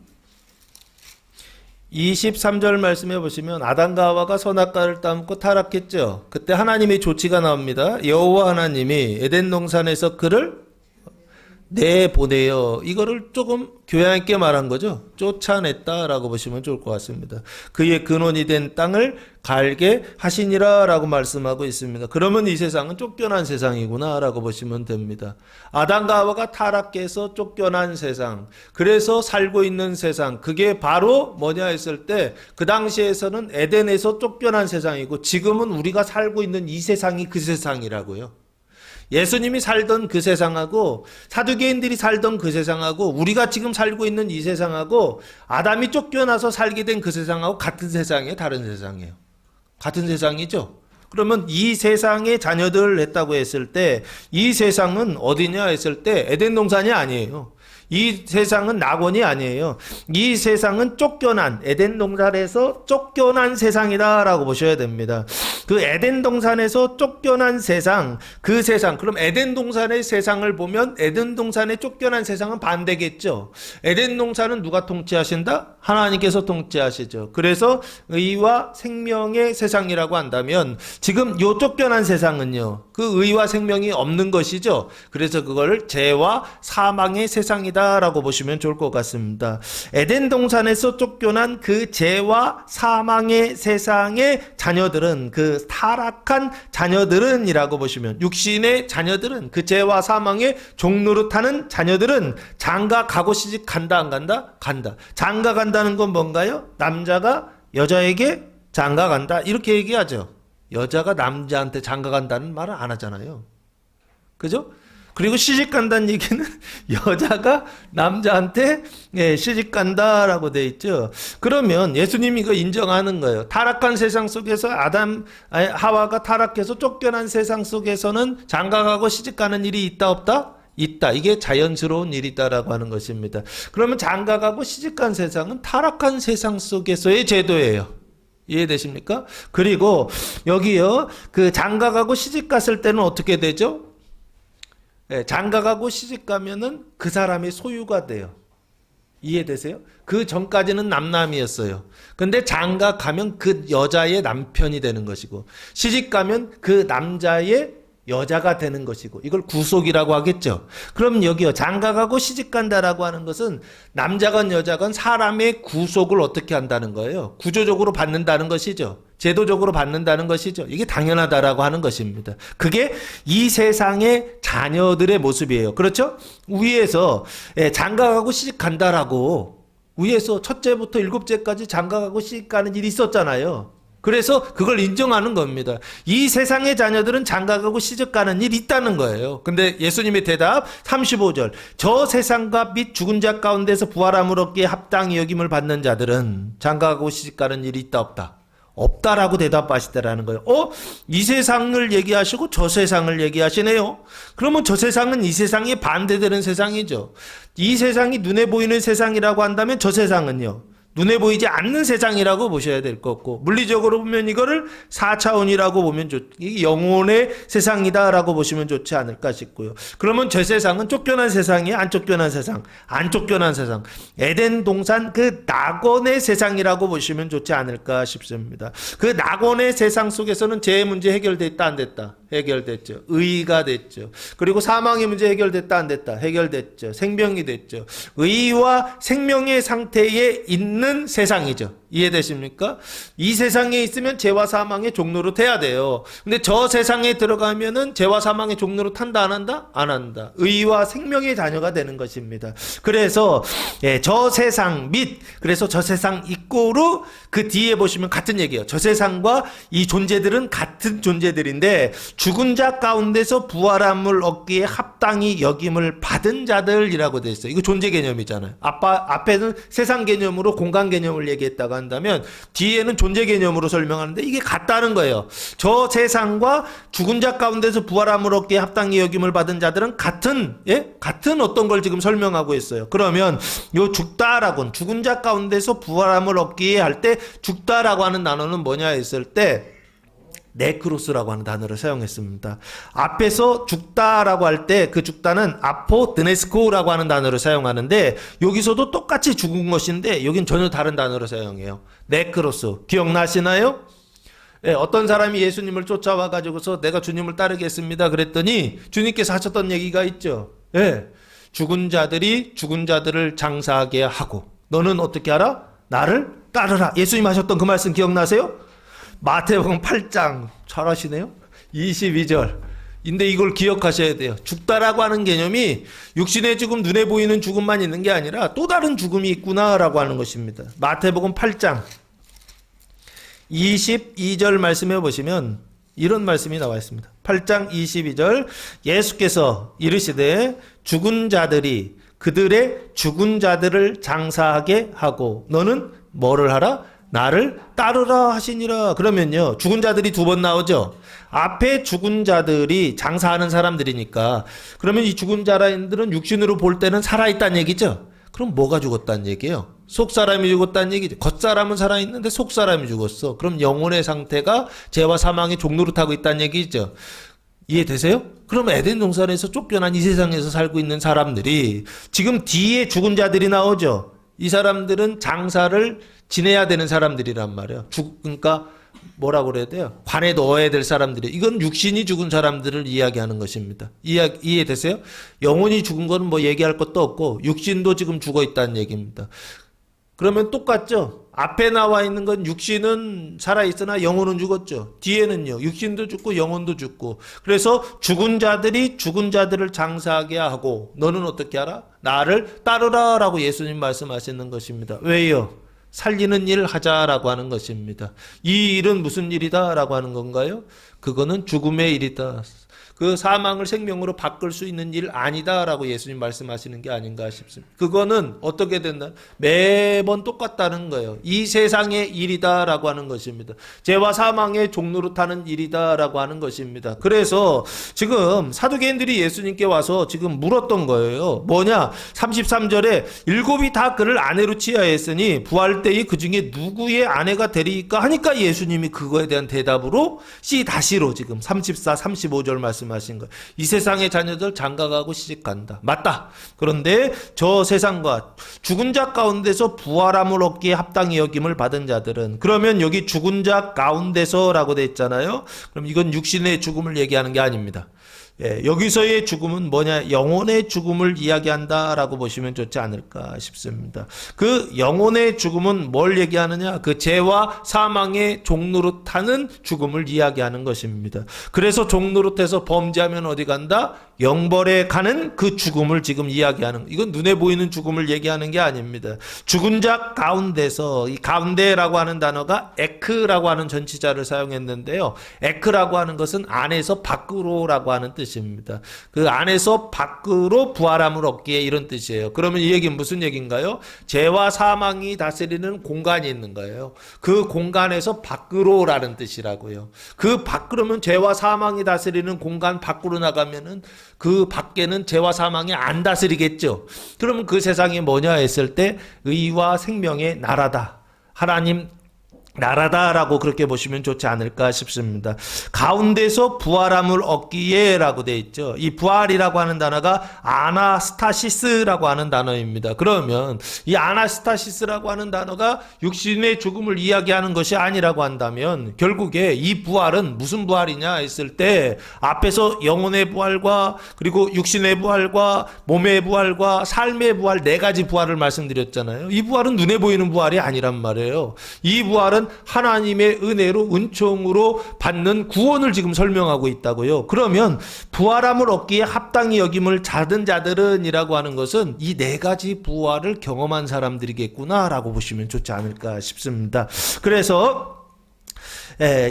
23절 말씀해 보시면 아담과 하와가 선악과를 따먹고 타락했죠. 그때 하나님의 조치가 나옵니다. 여호와 하나님이 에덴 동산에서 그를 내보내요. 이거를 조금 교양 있게 말한 거죠. 쫓아냈다라고 보시면 좋을 것 같습니다. 그의 근원이 된 땅을 갈게 하시니라 라고 말씀하고 있습니다. 그러면 이 세상은 쫓겨난 세상이구나 라고 보시면 됩니다. 아담과 하와가 타락해서 쫓겨난 세상, 그래서 살고 있는 세상, 그게 바로 뭐냐 했을 때 그 당시에서는 에덴에서 쫓겨난 세상이고 지금은 우리가 살고 있는 이 세상이 그 세상이라고요. 예수님이 살던 그 세상하고 사두개인들이 살던 그 세상하고 우리가 지금 살고 있는 이 세상하고 아담이 쫓겨나서 살게 된 그 세상하고 같은 세상이에요? 다른 세상이에요? 같은 세상이죠? 그러면 이 세상의 자녀들을 했다고 했을 때 이 세상은 어디냐 했을 때 에덴 동산이 아니에요. 이 세상은 낙원이 아니에요. 이 세상은 쫓겨난 에덴 동산에서 쫓겨난 세상이다라고 보셔야 됩니다. 그 에덴 동산에서 쫓겨난 세상, 그 세상, 그럼 에덴 동산의 세상을 보면 에덴 동산에 쫓겨난 세상은 반대겠죠. 에덴 동산은 누가 통치하신다? 하나님께서 통치하시죠. 그래서 의와 생명의 세상이라고 한다면 지금 요 쫓겨난 세상은요, 그 의와 생명이 없는 것이죠. 그래서 그걸 죄와 사망의 세상이다 라고 보시면 좋을 것 같습니다. 에덴 동산에서 쫓겨난 그 죄와 사망의 세상의 자녀들은, 그 타락한 자녀들은 이라고 보시면, 육신의 자녀들은, 그 죄와 사망의 종노릇하는 자녀들은 장가 가고 시집 간다 안 간다? 간다. 장가 간다는 건 뭔가요? 남자가 여자에게 장가 간다 이렇게 얘기하죠. 여자가 남자한테 장가 간다는 말을 안 하잖아요. 그죠? 그리고 시집 간다는 얘기는 여자가 남자한테 시집 간다라고 돼 있죠. 그러면 예수님이 이거 인정하는 거예요. 타락한 세상 속에서 하와가 타락해서 쫓겨난 세상 속에서는 장가가고 시집 가는 일이 있다 없다? 있다. 이게 자연스러운 일이다라고 하는 것입니다. 그러면 장가가고 시집간 세상은 타락한 세상 속에서의 제도예요. 이해되십니까? 그리고 여기요, 그 장가가고 시집갔을 때는 어떻게 되죠? 장가가고 시집가면은 그 사람의 소유가 돼요. 이해되세요? 그 전까지는 남남이었어요. 근데 장가가면 그 여자의 남편이 되는 것이고, 시집가면 그 남자의 여자가 되는 것이고, 이걸 구속이라고 하겠죠. 그럼 여기요, 장가가고 시집간다라고 하는 것은 남자건 여자건 사람의 구속을 어떻게 한다는 거예요? 구조적으로 받는다는 것이죠. 제도적으로 받는다는 것이죠. 이게 당연하다라고 하는 것입니다. 그게 이 세상의 자녀들의 모습이에요. 그렇죠? 위에서 장가가고 시집간다라고, 위에서 첫째부터 일곱째까지 장가가고 시집가는 일이 있었잖아요. 그래서 그걸 인정하는 겁니다. 이 세상의 자녀들은 장가가고 시집가는 일이 있다는 거예요. 근데 예수님의 대답 35절, 저 세상과 및 죽은 자 가운데서 부활함을 얻기에 합당히 여김을 받는 자들은 장가가고 시집가는 일이 있다 없다? 없다라고 대답하시더라는 거예요. 이 세상을 얘기하시고 저 세상을 얘기하시네요. 그러면 저 세상은 이 세상이 반대되는 세상이죠. 이 세상이 눈에 보이는 세상이라고 한다면 저 세상은요, 눈에 보이지 않는 세상이라고 보셔야 될 것 같고, 물리적으로 보면 이거를 4차원이라고 보면 이게 영혼의 세상이다라고 보시면 좋지 않을까 싶고요. 그러면 저 세상은 쫓겨난 세상이에요? 안 쫓겨난 세상? 안 쫓겨난 세상. 에덴 동산 그 낙원의 세상이라고 보시면 좋지 않을까 싶습니다. 그 낙원의 세상 속에서는 죄의 문제 해결됐다 안 됐다? 해결됐죠. 의가 됐죠. 그리고 사망의 문제 해결됐다 안 됐다? 해결됐죠. 생명이 됐죠. 의와 생명의 상태에 있는 세상이죠. 이해되십니까? 이 세상에 있으면 죄와 사망의 종로로 돼야 돼요. 근데 저 세상에 들어가면은 죄와 사망의 종로로 탄다 안 한다? 안 한다. 의와 생명의 자녀가 되는 것입니다. 그래서 저 세상 및, 그래서 저 세상 이꼬르 그 뒤에 보시면 같은 얘기예요. 저 세상과 이 존재들은 같은 존재들인데 죽은 자 가운데서 부활함을 얻기에 합당히 여김을 받은 자들이라고 되어 있어요. 이거 존재 개념이잖아요. 앞에는 세상 개념으로 공간 개념을 얘기했다가 한다면 뒤에는 존재 개념으로 설명하는데 이게 같다는 거예요. 저 세상과 죽은 자 가운데서 부활함을 얻기에 합당히 여김을 받은 자들은 같은 어떤 걸 지금 설명하고 있어요. 그러면 요 죽다라고는, 죽은 자 가운데서 부활함을 얻기에 할 때 죽다라고 하는 단어는 뭐냐 했을 때 네크로스라고 하는 단어를 사용했습니다. 앞에서 죽다라고 할 때 그 죽다는 아포드네스코라고 하는 단어를 사용하는데 여기서도 똑같이 죽은 것인데 여긴 전혀 다른 단어를 사용해요. 네크로스. 기억나시나요? 예, 어떤 사람이 예수님을 쫓아와 가지고서 내가 주님을 따르겠습니다 그랬더니 주님께서 하셨던 얘기가 있죠. 예, 죽은 자들이 죽은 자들을 장사하게 하고 너는 어떻게 하라? 나를 따르라. 예수님 하셨던 그 말씀 기억나세요? 마태복음 8장 잘하시네요. 22절. 근데 이걸 기억하셔야 돼요. 죽다라고 하는 개념이 육신의 죽음, 눈에 보이는 죽음만 있는 게 아니라 또 다른 죽음이 있구나라고 하는 것입니다. 마태복음 8장 22절 말씀해 보시면 이런 말씀이 나와 있습니다. 8장 22절 예수께서 이르시되 죽은 자들이 그들의 죽은 자들을 장사하게 하고 너는 뭐를 하라? 나를 따르라 하시니라. 그러면요 죽은 자들이 두 번 나오죠. 앞에 죽은 자들이 장사하는 사람들이니까 그러면 이 죽은 자들은 육신으로 볼 때는 살아있다는 얘기죠. 그럼 뭐가 죽었다는 얘기예요? 속사람이 죽었다는 얘기죠. 겉사람은 살아있는데 속사람이 죽었어. 그럼 영혼의 상태가 죄와 사망의 종노릇 하고 있다는 얘기죠. 이해되세요? 그럼 에덴 동산에서 쫓겨난 이 세상에서 살고 있는 사람들이 지금 뒤에 죽은 자들이 나오죠. 이 사람들은 장사를 지내야 되는 사람들이란 말이에요. 그러니까 뭐라고 그래야 돼요? 관에 넣어야 될 사람들이. 이건 육신이 죽은 사람들을 이야기하는 것입니다. 이해되세요? 영혼이 죽은 건 뭐 얘기할 것도 없고 육신도 지금 죽어 있다는 얘기입니다. 그러면 똑같죠? 앞에 나와 있는 건 육신은 살아있으나 영혼은 죽었죠. 뒤에는요. 육신도 죽고 영혼도 죽고. 그래서 죽은 자들이 죽은 자들을 장사하게 하고 너는 어떻게 하라? 나를 따르라 라고 예수님 말씀하시는 것입니다. 왜요? 살리는 일 하자라고 하는 것입니다. 이 일은 무슨 일이다 라고 하는 건가요? 그거는 죽음의 일이다. 그 사망을 생명으로 바꿀 수 있는 일 아니다 라고 예수님 말씀하시는 게 아닌가 싶습니다. 그거는 어떻게 된다? 매번 똑같다는 거예요. 이 세상의 일이다 라고 하는 것입니다. 죄와 사망의 종노릇하는 일이다 라고 하는 것입니다. 그래서 지금 사두개인들이 예수님께 와서 지금 물었던 거예요. 뭐냐? 33절에 일곱이 다 그를 아내로 취하였으니 부활 때에 그 중에 누구의 아내가 되리까 하니까 예수님이 그거에 대한 대답으로 다시로 지금 34, 35절 말씀하신 거예요. 이 세상의 자녀들 장가가고 시집간다. 맞다. 그런데 저 세상과 죽은 자 가운데서 부활함을 얻기에 합당히 여김을 받은 자들은 그러면 여기 죽은 자 가운데서라고 돼 있잖아요. 그럼 이건 육신의 죽음을 얘기하는 게 아닙니다. 예, 여기서의 죽음은 뭐냐? 영혼의 죽음을 이야기한다라고 보시면 좋지 않을까 싶습니다. 그 영혼의 죽음은 뭘 얘기하느냐? 그 죄와 사망의 종노릇하는 죽음을 이야기하는 것입니다. 그래서 종노릇해서 범죄하면 어디 간다? 영벌에 가는 그 죽음을 지금 이야기하는, 이건 눈에 보이는 죽음을 얘기하는 게 아닙니다. 죽은 자 가운데서, 이 가운데라고 하는 단어가 에크라고 하는 전치자를 사용했는데요. 에크라고 하는 것은 안에서 밖으로라고 하는 뜻입니다. 그 안에서 밖으로 부활함을 얻기에 이런 뜻이에요. 그러면 이 얘기는 무슨 얘기인가요? 죄와 사망이 다스리는 공간이 있는 거예요. 그 공간에서 밖으로라는 뜻이라고요. 그 밖으로면 죄와 사망이 다스리는 공간 밖으로 나가면은 그 밖에는 죄와 사망이 안 다스리겠죠. 그러면 그 세상이 뭐냐 했을 때 의와 생명의 나라다. 하나님 나라다라고 그렇게 보시면 좋지 않을까 싶습니다. 가운데서 부활함을 얻기에 라고 되어 있죠. 이 부활이라고 하는 단어가 아나스타시스라고 하는 단어입니다. 그러면 이 아나스타시스라고 하는 단어가 육신의 죽음을 이야기하는 것이 아니라고 한다면 결국에 이 부활은 무슨 부활이냐 했을 때 앞에서 영혼의 부활과 그리고 육신의 부활과 몸의 부활과 삶의 부활 네 가지 부활을 말씀드렸잖아요. 이 부활은 눈에 보이는 부활이 아니란 말이에요. 이 부활은 하나님의 은혜로 은총으로 받는 구원을 지금 설명하고 있다고요. 그러면 부활함을 얻기에 합당히 여김을 받은 자들은 이라고 하는 것은 이 네 가지 부활을 경험한 사람들이겠구나 라고 보시면 좋지 않을까 싶습니다. 그래서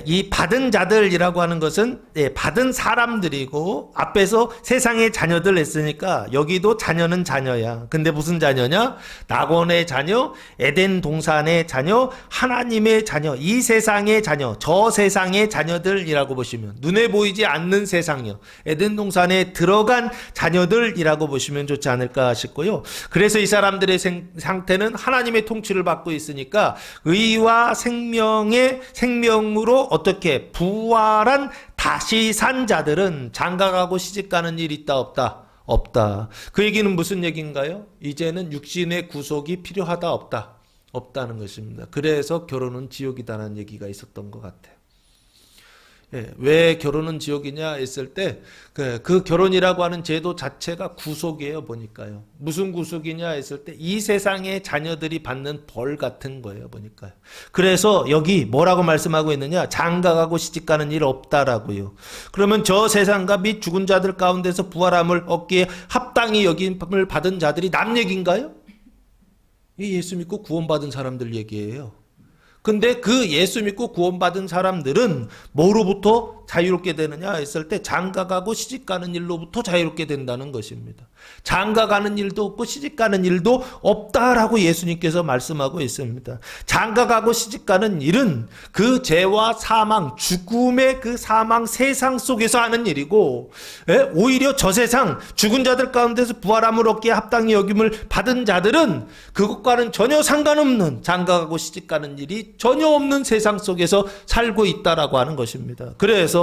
이 받은 자들이라고 하는 것은 받은 사람들이고 앞에서 세상의 자녀들 했으니까 여기도 자녀는 자녀야. 근데 무슨 자녀냐? 낙원의 자녀, 에덴 동산의 자녀, 하나님의 자녀, 이 세상의 자녀, 저 세상의 자녀들이라고 보시면 눈에 보이지 않는 세상이요. 에덴 동산에 들어간 자녀들이라고 보시면 좋지 않을까 싶고요. 그래서 이 사람들의 상태는 하나님의 통치를 받고 있으니까 의와 생명의 생명 생명으로 어떻게 부활한 다시 산 자들은 장가가고 시집가는 일이 있다 없다? 없다. 그 얘기는 무슨 얘기인가요? 이제는 육신의 구속이 필요하다 없다? 없다는 것입니다. 그래서 결혼은 지옥이다라는 얘기가 있었던 것 같아요. 예, 왜 결혼은 지옥이냐 했을 때 그 결혼이라고 하는 제도 자체가 구속이에요. 보니까요. 무슨 구속이냐 했을 때 이 세상의 자녀들이 받는 벌 같은 거예요. 보니까요. 그래서 여기 뭐라고 말씀하고 있느냐, 장가가고 시집가는 일 없다라고요. 그러면 저 세상과 및 죽은 자들 가운데서 부활함을 얻기에 합당히 여김을 받은 자들이 남 얘기인가요? 이 예수 믿고 구원받은 사람들 얘기예요. 근데 그 예수 믿고 구원받은 사람들은 뭐로부터 자유롭게 되느냐 했을 때 장가가고 시집가는 일로부터 자유롭게 된다는 것입니다. 장가가는 일도 없고 시집가는 일도 없다라고 예수님께서 말씀하고 있습니다. 장가가고 시집가는 일은 그 죄와 사망, 죽음의 그 사망 세상 속에서 하는 일이고, 오히려 저 세상 죽은 자들 가운데서 부활함을 얻기에 합당히 여김을 받은 자들은 그것과는 전혀 상관없는 장가가고 시집가는 일이 전혀 없는 세상 속에서 살고 있다라고 하는 것입니다. 그래서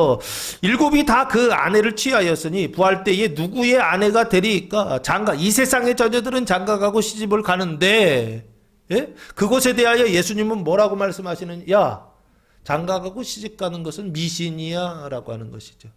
일곱이 다 그 아내를 취하였으니 부활 때에 누구의 아내가 되리까? 이 세상의 자녀들은 장가가고 시집을 가는데, 예? 그것에 대하여 예수님은 뭐라고 말씀하시는? 야, 장가가고 시집가는 것은 미신이야 라고 하는 것이죠.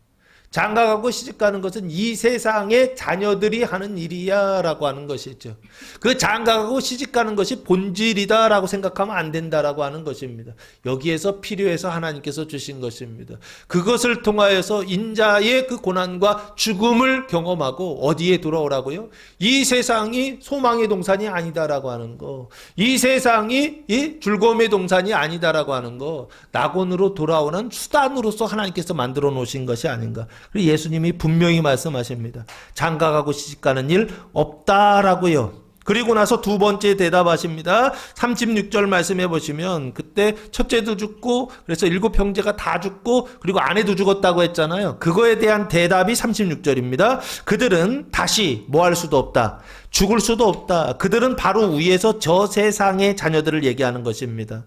장가가고 시집가는 것은 이 세상의 자녀들이 하는 일이야 라고 하는 것이죠. 그 장가가고 시집가는 것이 본질이다 라고 생각하면 안 된다라고 하는 것입니다. 여기에서 필요해서 하나님께서 주신 것입니다. 그것을 통하여서 인자의 그 고난과 죽음을 경험하고 어디에 돌아오라고요? 이 세상이 소망의 동산이 아니다라고 하는 거, 이 세상이 이 즐거움의 동산이 아니다라고 하는 거, 낙원으로 돌아오는 수단으로서 하나님께서 만들어 놓으신 것이 아닌가. 그리고 예수님이 분명히 말씀하십니다. 장가가고 시집가는 일 없다라고요. 그리고 나서 두 번째 대답하십니다. 36절 말씀해 보시면 그때 첫째도 죽고 그래서 7 형제가 다 죽고 그리고 아내도 죽었다고 했잖아요. 그거에 대한 대답이 36절입니다. 그들은 다시 뭐 할 수도 없다. 죽을 수도 없다. 그들은 바로 위에서 저 세상의 자녀들을 얘기하는 것입니다.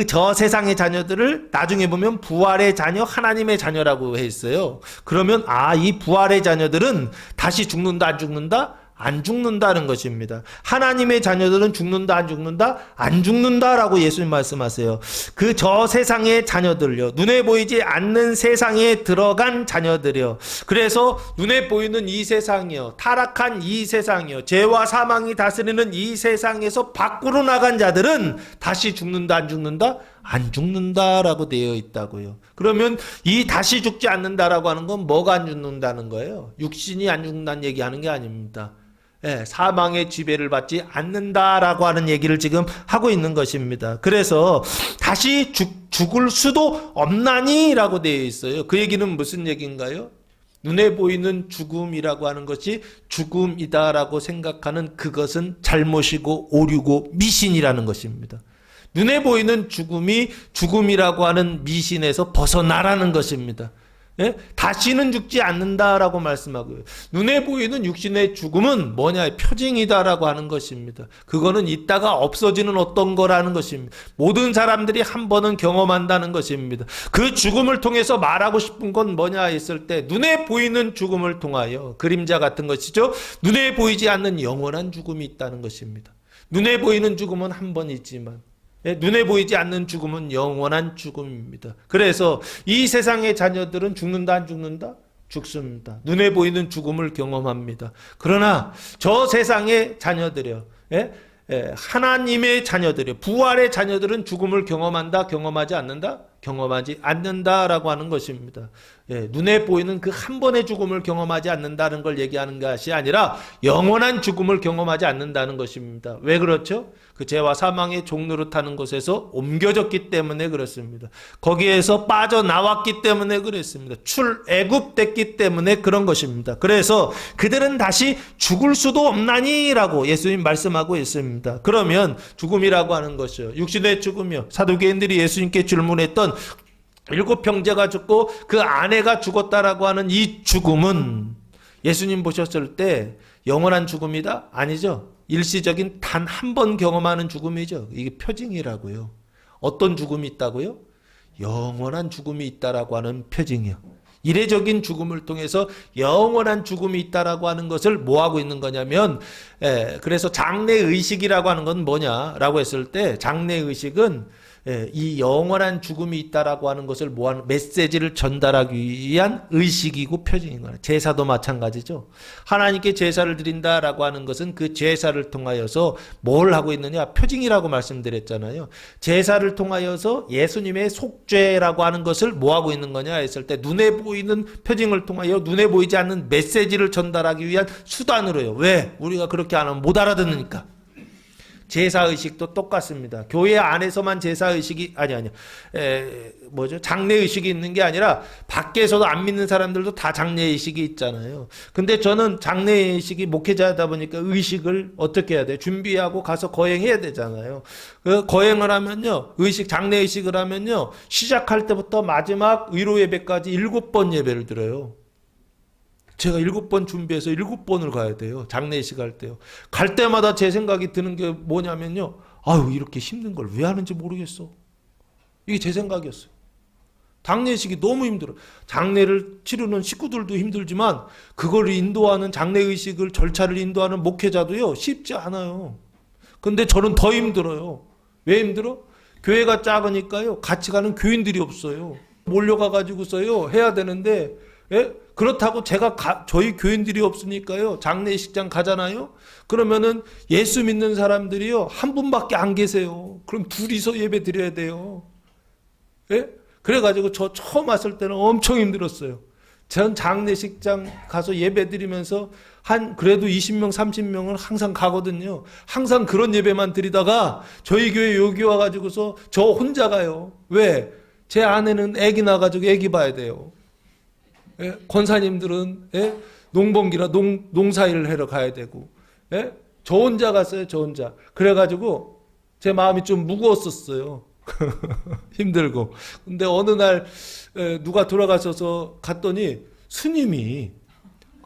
저 세상의 자녀들을 나중에 보면 부활의 자녀, 하나님의 자녀라고 했어요. 그러면 이 부활의 자녀들은 다시 죽는다, 안 죽는다? 안 죽는다는 것입니다. 하나님의 자녀들은 죽는다, 안 죽는다? 안 죽는다라고 예수님 말씀하세요. 그 저 세상의 자녀들요, 눈에 보이지 않는 세상에 들어간 자녀들이요. 그래서 눈에 보이는 이 세상이요, 타락한 이 세상이요, 죄와 사망이 다스리는 이 세상에서 밖으로 나간 자들은 다시 죽는다, 안 죽는다? 안 죽는다라고 되어 있다고요. 그러면 이 다시 죽지 않는다라고 하는 건 뭐가 안 죽는다는 거예요? 육신이 안 죽는다는 얘기하는 게 아닙니다. 사망의 지배를 받지 않는다라고 하는 얘기를 지금 하고 있는 것입니다. 그래서 다시 죽을 수도 없나니라고 되어 있어요. 그 얘기는 무슨 얘기인가요? 눈에 보이는 죽음이라고 하는 것이 죽음이다라고 생각하는 그것은 잘못이고 오류고 미신이라는 것입니다. 눈에 보이는 죽음이 죽음이라고 하는 미신에서 벗어나라는 것입니다. 다시는 죽지 않는다라고 말씀하고요. 눈에 보이는 육신의 죽음은 뭐냐? 표징이다라고 하는 것입니다. 그거는 있다가 없어지는 어떤 거라는 것입니다. 모든 사람들이 한 번은 경험한다는 것입니다. 그 죽음을 통해서 말하고 싶은 건 뭐냐 했을 때 눈에 보이는 죽음을 통하여 그림자 같은 것이죠. 눈에 보이지 않는 영원한 죽음이 있다는 것입니다. 눈에 보이는 죽음은 한 번 있지만 눈에 보이지 않는 죽음은 영원한 죽음입니다. 그래서 이 세상의 자녀들은 죽는다, 안 죽는다? 죽습니다. 눈에 보이는 죽음을 경험합니다. 그러나 저 세상의 자녀들이요, 하나님의 자녀들이요, 부활의 자녀들은 죽음을 경험한다, 경험하지 않는다? 경험하지 않는다라고 하는 것입니다. 눈에 보이는 그 한 번의 죽음을 경험하지 않는다는 걸 얘기하는 것이 아니라 영원한 죽음을 경험하지 않는다는 것입니다. 왜 그렇죠? 그 죄와 사망의 종노릇하는 곳에서 옮겨졌기 때문에 그렇습니다. 거기에서 빠져나왔기 때문에 그렇습니다. 출애굽됐기 때문에 그런 것입니다. 그래서 그들은 다시 죽을 수도 없나니라고 예수님 말씀하고 있습니다. 그러면 죽음이라고 하는 것이요, 육신의 죽음이요, 사두개인들이 예수님께 질문했던 7 형제가 죽고 그 아내가 죽었다라고 하는 이 죽음은 예수님 보셨을 때 영원한 죽음이다? 아니죠. 일시적인 단 한 번 경험하는 죽음이죠. 이게 표징이라고요. 어떤 죽음이 있다고요? 영원한 죽음이 있다라고 하는 표징이요. 이례적인 죽음을 통해서 영원한 죽음이 있다라고 하는 것을 뭐 하고 있는 거냐면, 그래서 장래의식이라고 하는 건 뭐냐라고 했을 때, 장래의식은 이 영원한 죽음이 있다라고 하는 것을 뭐하는 메시지를 전달하기 위한 의식이고 표징인 거예요. 제사도 마찬가지죠. 하나님께 제사를 드린다라고 하는 것은 그 제사를 통하여서 뭘 하고 있느냐? 표징이라고 말씀드렸잖아요. 제사를 통하여서 예수님의 속죄라고 하는 것을 뭐 하고 있는 거냐 했을 때 눈에 보이는 표징을 통하여 눈에 보이지 않는 메시지를 전달하기 위한 수단으로요. 왜? 우리가 그렇게 안 하면 못 알아듣으니까. 제사의식도 똑같습니다. 교회 안에서만 제사의식이 장례의식이 있는 게 아니라 밖에서도 안 믿는 사람들도 다 장례의식이 있잖아요. 근데 저는 장례의식이 목회자다 보니까 의식을 어떻게 해야 돼요? 준비하고 가서 거행해야 되잖아요. 그 거행을 하면요, 장례의식을 하면요, 시작할 때부터 마지막 의로 예배까지 7번 예배를 드려요. 제가 7번 준비해서 7번을 가야 돼요. 장례식 할 때요. 갈 때마다 제 생각이 드는 게 뭐냐면요. 아유, 이렇게 힘든 걸 왜 하는지 모르겠어. 이게 제 생각이었어요. 장례식이 너무 힘들어. 장례를 치르는 식구들도 힘들지만 그걸 인도하는 장례의식을 절차를 인도하는 목회자도요. 쉽지 않아요. 근데 저는 더 힘들어요. 왜 힘들어? 교회가 작으니까요. 같이 가는 교인들이 없어요. 몰려가가지고서요. 해야 되는데 그렇다고 저희 교인들이 없으니까요. 장례식장 가잖아요. 그러면은 예수 믿는 사람들이요. 한 분밖에 안 계세요. 그럼 둘이서 예배 드려야 돼요. 그래가지고 저 처음 왔을 때는 엄청 힘들었어요. 전 장례식장 가서 예배 드리면서 그래도 20명, 30명은 항상 가거든요. 항상 그런 예배만 드리다가 저희 교회 여기 와가지고서 저 혼자 가요. 왜? 제 아내는 애기 낳아가지고 애기 봐야 돼요. 권사님들은 농번기라 농사일을 하러 가야 되고, 저 혼자 갔어요. 저 혼자. 그래가지고 제 마음이 좀 무거웠었어요. 힘들고. 근데 어느 날 누가 돌아가셔서 갔더니 스님이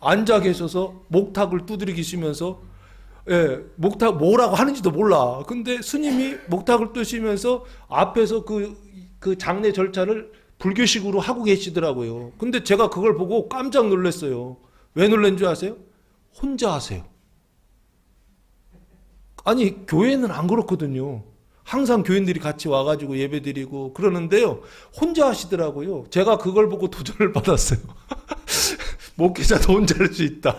앉아 계셔서 목탁을 두드리시면서 목탁 뭐라고 하는지도 몰라. 근데 스님이 목탁을 뜨시면서 앞에서 그 장례 절차를 불교식으로 하고 계시더라고요. 근데 제가 그걸 보고 깜짝 놀랐어요. 왜 놀란 줄 아세요? 혼자 하세요. 아니, 교회는 안 그렇거든요. 항상 교인들이 같이 와가지고 예배드리고 그러는데요. 혼자 하시더라고요. 제가 그걸 보고 도전을 받았어요. 목회자도 혼자 할 수 있다.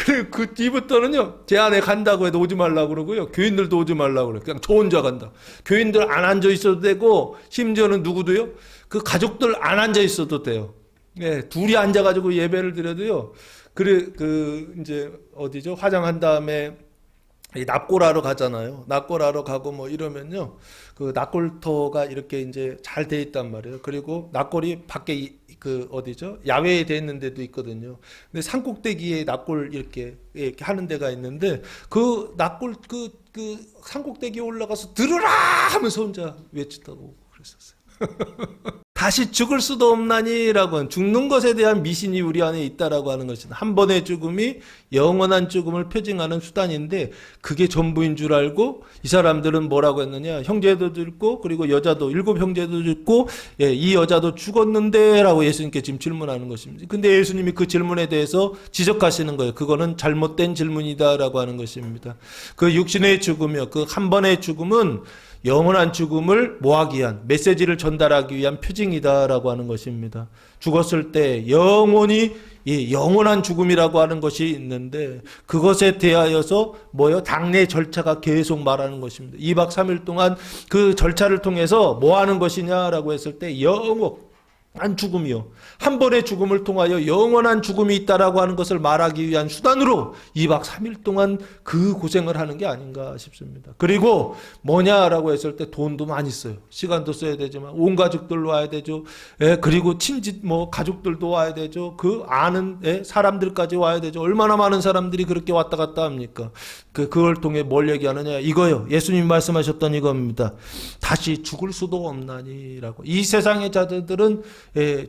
그리고 그 뒤부터는요, 제 안에 간다고 해도 오지 말라고 그러고요. 교인들도 오지 말라고 그래요. 그냥 저 혼자 간다. 교인들 안 앉아 있어도 되고, 심지어는 누구도요? 그 가족들 안 앉아 있어도 돼요. 둘이 앉아가지고 예배를 드려도요. 이제, 어디죠? 화장한 다음에 납골하러 가잖아요. 납골하러 가고 뭐 이러면요. 그 납골터가 이렇게 이제 잘 돼 있단 말이에요. 그리고 납골이 밖에 어디죠? 야외에 돼 있는 데도 있거든요. 근데 산꼭대기에 납골 이렇게 하는 데가 있는데 그 납골 그 산꼭대기에 올라가서 들으라 하면서 혼자 외치다고 그랬었어요. 다시 죽을 수도 없나니라고 죽는 것에 대한 미신이 우리 안에 있다라고 하는 것은 한 번의 죽음이 영원한 죽음을 표징하는 수단인데 그게 전부인 줄 알고 이 사람들은 뭐라고 했느냐 형제도 죽고 그리고 여자도 7 형제도 죽고 이 여자도 죽었는데 라고 예수님께 지금 질문하는 것입니다. 근데 예수님이 그 질문에 대해서 지적하시는 거예요. 그거는 잘못된 질문이다 라고 하는 것입니다. 그 육신의 죽음이요. 그 한 번의 죽음은 영원한 죽음을 모하기 위한 메시지를 전달하기 위한 표징이다라고 하는 것입니다. 죽었을 때 영원히 영원한 죽음이라고 하는 것이 있는데 그것에 대하여서 장례 절차가 계속 말하는 것입니다. 2박 3일 동안 그 절차를 통해서 뭐 하는 것이냐라고 했을 때 영원한 죽음이요. 한 번의 죽음을 통하여 영원한 죽음이 있다라고 하는 것을 말하기 위한 수단으로 2박 3일 동안 그 고생을 하는 게 아닌가 싶습니다. 그리고 뭐냐라고 했을 때 돈도 많이 써요. 시간도 써야 되지만 온 가족들 와야 되죠. 그리고 친지 가족들도 와야 되죠. 그 아는 사람들까지 와야 되죠. 얼마나 많은 사람들이 그렇게 왔다 갔다 합니까? 그걸 통해 뭘 얘기하느냐? 이거요. 예수님 말씀하셨던 이겁니다. 다시 죽을 수도 없나니라고. 이 세상의 자들은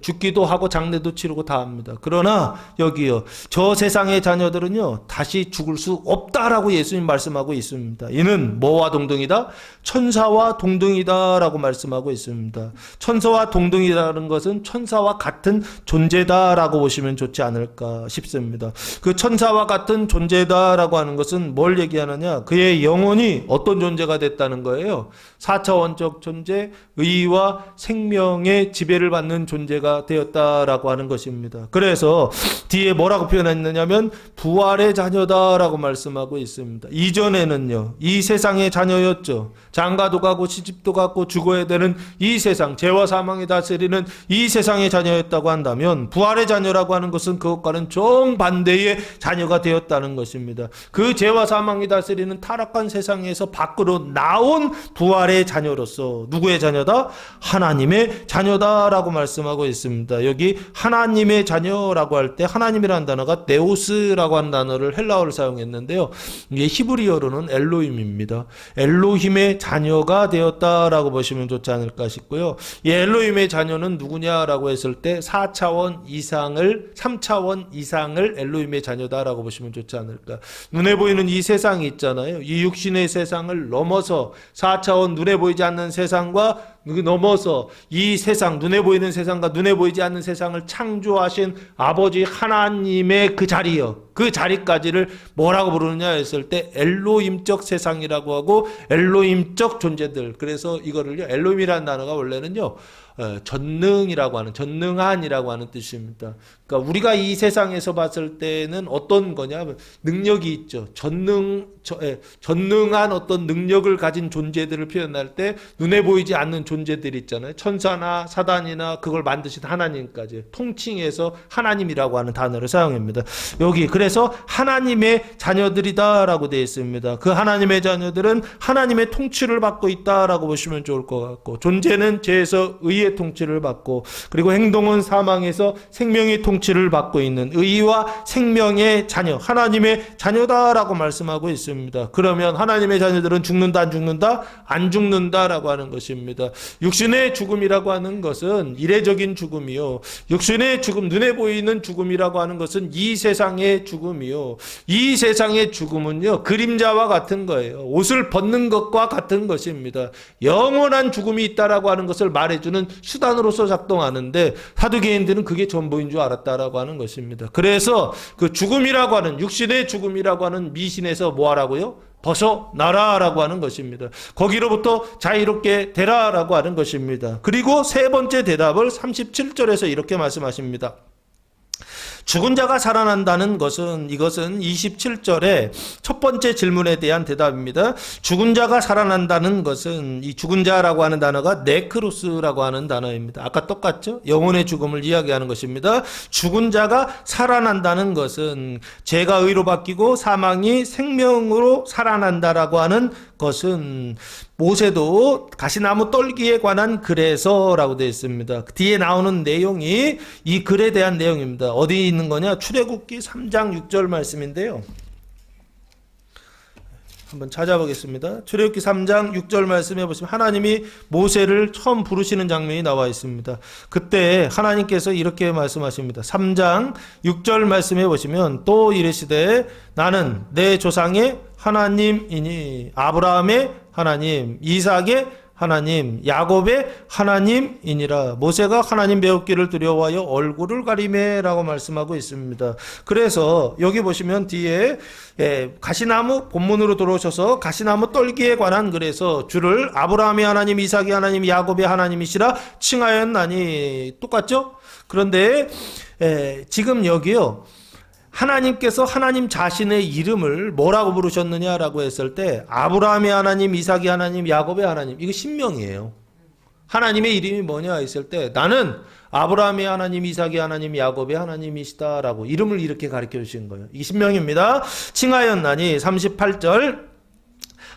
죽기도 하고 장례도 치르고 다 합니다. 그러나 여기요. 저 세상의 자녀들은요. 다시 죽을 수 없다라고 예수님 말씀하고 있습니다. 이는 뭐와 동등이다? 천사와 동등이다라고 말씀하고 있습니다. 천사와 동등이라는 것은 천사와 같은 존재다라고 보시면 좋지 않을까 싶습니다. 그 천사와 같은 존재다라고 하는 것은 뭘 얘기하느냐? 그의 영혼이 어떤 존재가 됐다는 거예요. 4차원적 존재, 의와 생명의 지배를 받는 존재가 되었다라고 하는 것입니다. 그래서 뒤에 뭐라고 표현했느냐면 부활의 자녀다라고 말씀하고 있습니다. 이전에는요, 이 세상의 자녀였죠. 장가도 가고 시집도 가고 죽어야 되는 이 세상, 죄와 사망이 다스리는 이 세상의 자녀였다고 한다면 부활의 자녀라고 하는 것은 그것과는 정반대의 자녀가 되었다는 것입니다. 그 죄와 사망이 다스리는 타락한 세상에서 밖으로 나온 부활의 자녀로서 누구의 자녀다? 하나님의 자녀다라고 말씀하고 있습니다. 여기 하나님의 자녀라고 할 때 하나님이라는 단어가 네오스라고 하는 단어를 헬라어를 사용했는데요. 이게 히브리어로는 엘로힘입니다. 엘로힘의 자녀가 되었다라고 보시면 좋지 않을까 싶고요. 이 엘로힘의 자녀는 누구냐라고 했을 때 4차원 이상을 3차원 이상을 엘로힘의 자녀다라고 보시면 좋지 않을까. 눈에 보이는 이 세상이 있잖아요. 이 육신의 세상을 넘어서 4차원 눈에 보이지 않는 세상과 넘어서 이 세상, 눈에 보이는 세상과 눈에 보이지 않는 세상을 창조하신 아버지 하나님의 그 자리요. 그 자리까지를 뭐라고 부르느냐 했을 때 엘로힘적 세상이라고 하고 엘로힘적 존재들. 그래서 이거를요, 엘로힘이라는 단어가 원래는요, 전능이라고 하는, 전능한이라고 하는 뜻입니다. 그러니까 우리가 이 세상에서 봤을 때는 어떤 거냐, 능력이 있죠. 전능한 어떤 능력을 가진 존재들을 표현할 때 눈에 보이지 않는 존재들이 있잖아요. 천사나 사단이나 그걸 만드신 하나님까지 통칭해서 하나님이라고 하는 단어를 사용합니다. 여기 그래서 하나님의 자녀들이다라고 되어 있습니다. 그 하나님의 자녀들은 하나님의 통치를 받고 있다라고 보시면 좋을 것 같고, 존재는 죄에서 의의 통치를 받고, 그리고 행동은 사망에서 생명의 통치를 받고 있는 의와 생명의 자녀, 하나님의 자녀다라고 말씀하고 있습니다. 그러면 하나님의 자녀들은 죽는다 안 죽는다? 안 죽는다라고 하는 것입니다. 육신의 죽음이라고 하는 것은 이례적인 죽음이요. 육신의 죽음, 눈에 보이는 죽음이라고 하는 것은 이 세상의 죽음이요. 이 세상의 죽음은요, 그림자와 같은 거예요. 옷을 벗는 것과 같은 것입니다. 영원한 죽음이 있다라고 하는 것을 말해주는 수단으로서 작동하는데 사두개인들은 그게 전부인 줄 알았다라고 하는 것입니다. 그래서 그 죽음이라고 하는, 육신의 죽음이라고 하는 미신에서 뭐하라고요? 벗어나라라고 하는 것입니다. 거기로부터 자유롭게 되라라고 하는 것입니다. 그리고 세 번째 대답을 37절에서 이렇게 말씀하십니다. 죽은 자가 살아난다는 것은, 이것은 27절에 첫 번째 질문에 대한 대답입니다. 죽은 자가 살아난다는 것은, 이 죽은 자라고 하는 단어가 네크로스라고 하는 단어입니다. 아까 똑같죠? 영혼의 죽음을 이야기하는 것입니다. 죽은 자가 살아난다는 것은 죄가 의로 바뀌고 사망이 생명으로 살아난다라고 하는 것은, 모세도 가시나무 떨기에 관한 글에서라고 되어 있습니다. 뒤에 나오는 내용이 이 글에 대한 내용입니다. 어디 있는 거냐? 출애굽기 3장 6절 말씀인데요. 한번 찾아보겠습니다. 출애굽기 3장 6절 말씀해 보시면 하나님이 모세를 처음 부르시는 장면이 나와 있습니다. 그때 하나님께서 이렇게 말씀하십니다. 3장 6절 말씀해 보시면 또 이르시되 나는 내 조상의 하나님이니 아브라함의 하나님, 이삭의 하나님, 야곱의 하나님이니라. 모세가 하나님 배웠기를 두려워하여 얼굴을 가리매라고 말씀하고 있습니다. 그래서 여기 보시면 뒤에 가시나무, 본문으로 들어오셔서 가시나무 떨기에 관한 글에서 주를 아브라함의 하나님, 이삭의 하나님, 야곱의 하나님이시라 칭하였나니. 똑같죠? 그런데 지금 여기요, 하나님께서 하나님 자신의 이름을 뭐라고 부르셨느냐라고 했을 때 아브라함의 하나님, 이삭의 하나님, 야곱의 하나님, 이거 신명이에요. 하나님의 이름이 뭐냐 했을 때 나는 아브라함의 하나님, 이삭의 하나님, 야곱의 하나님이시다라고 이름을 이렇게 가르쳐 주신 거예요. 이게 신명입니다. 칭하였나니 38절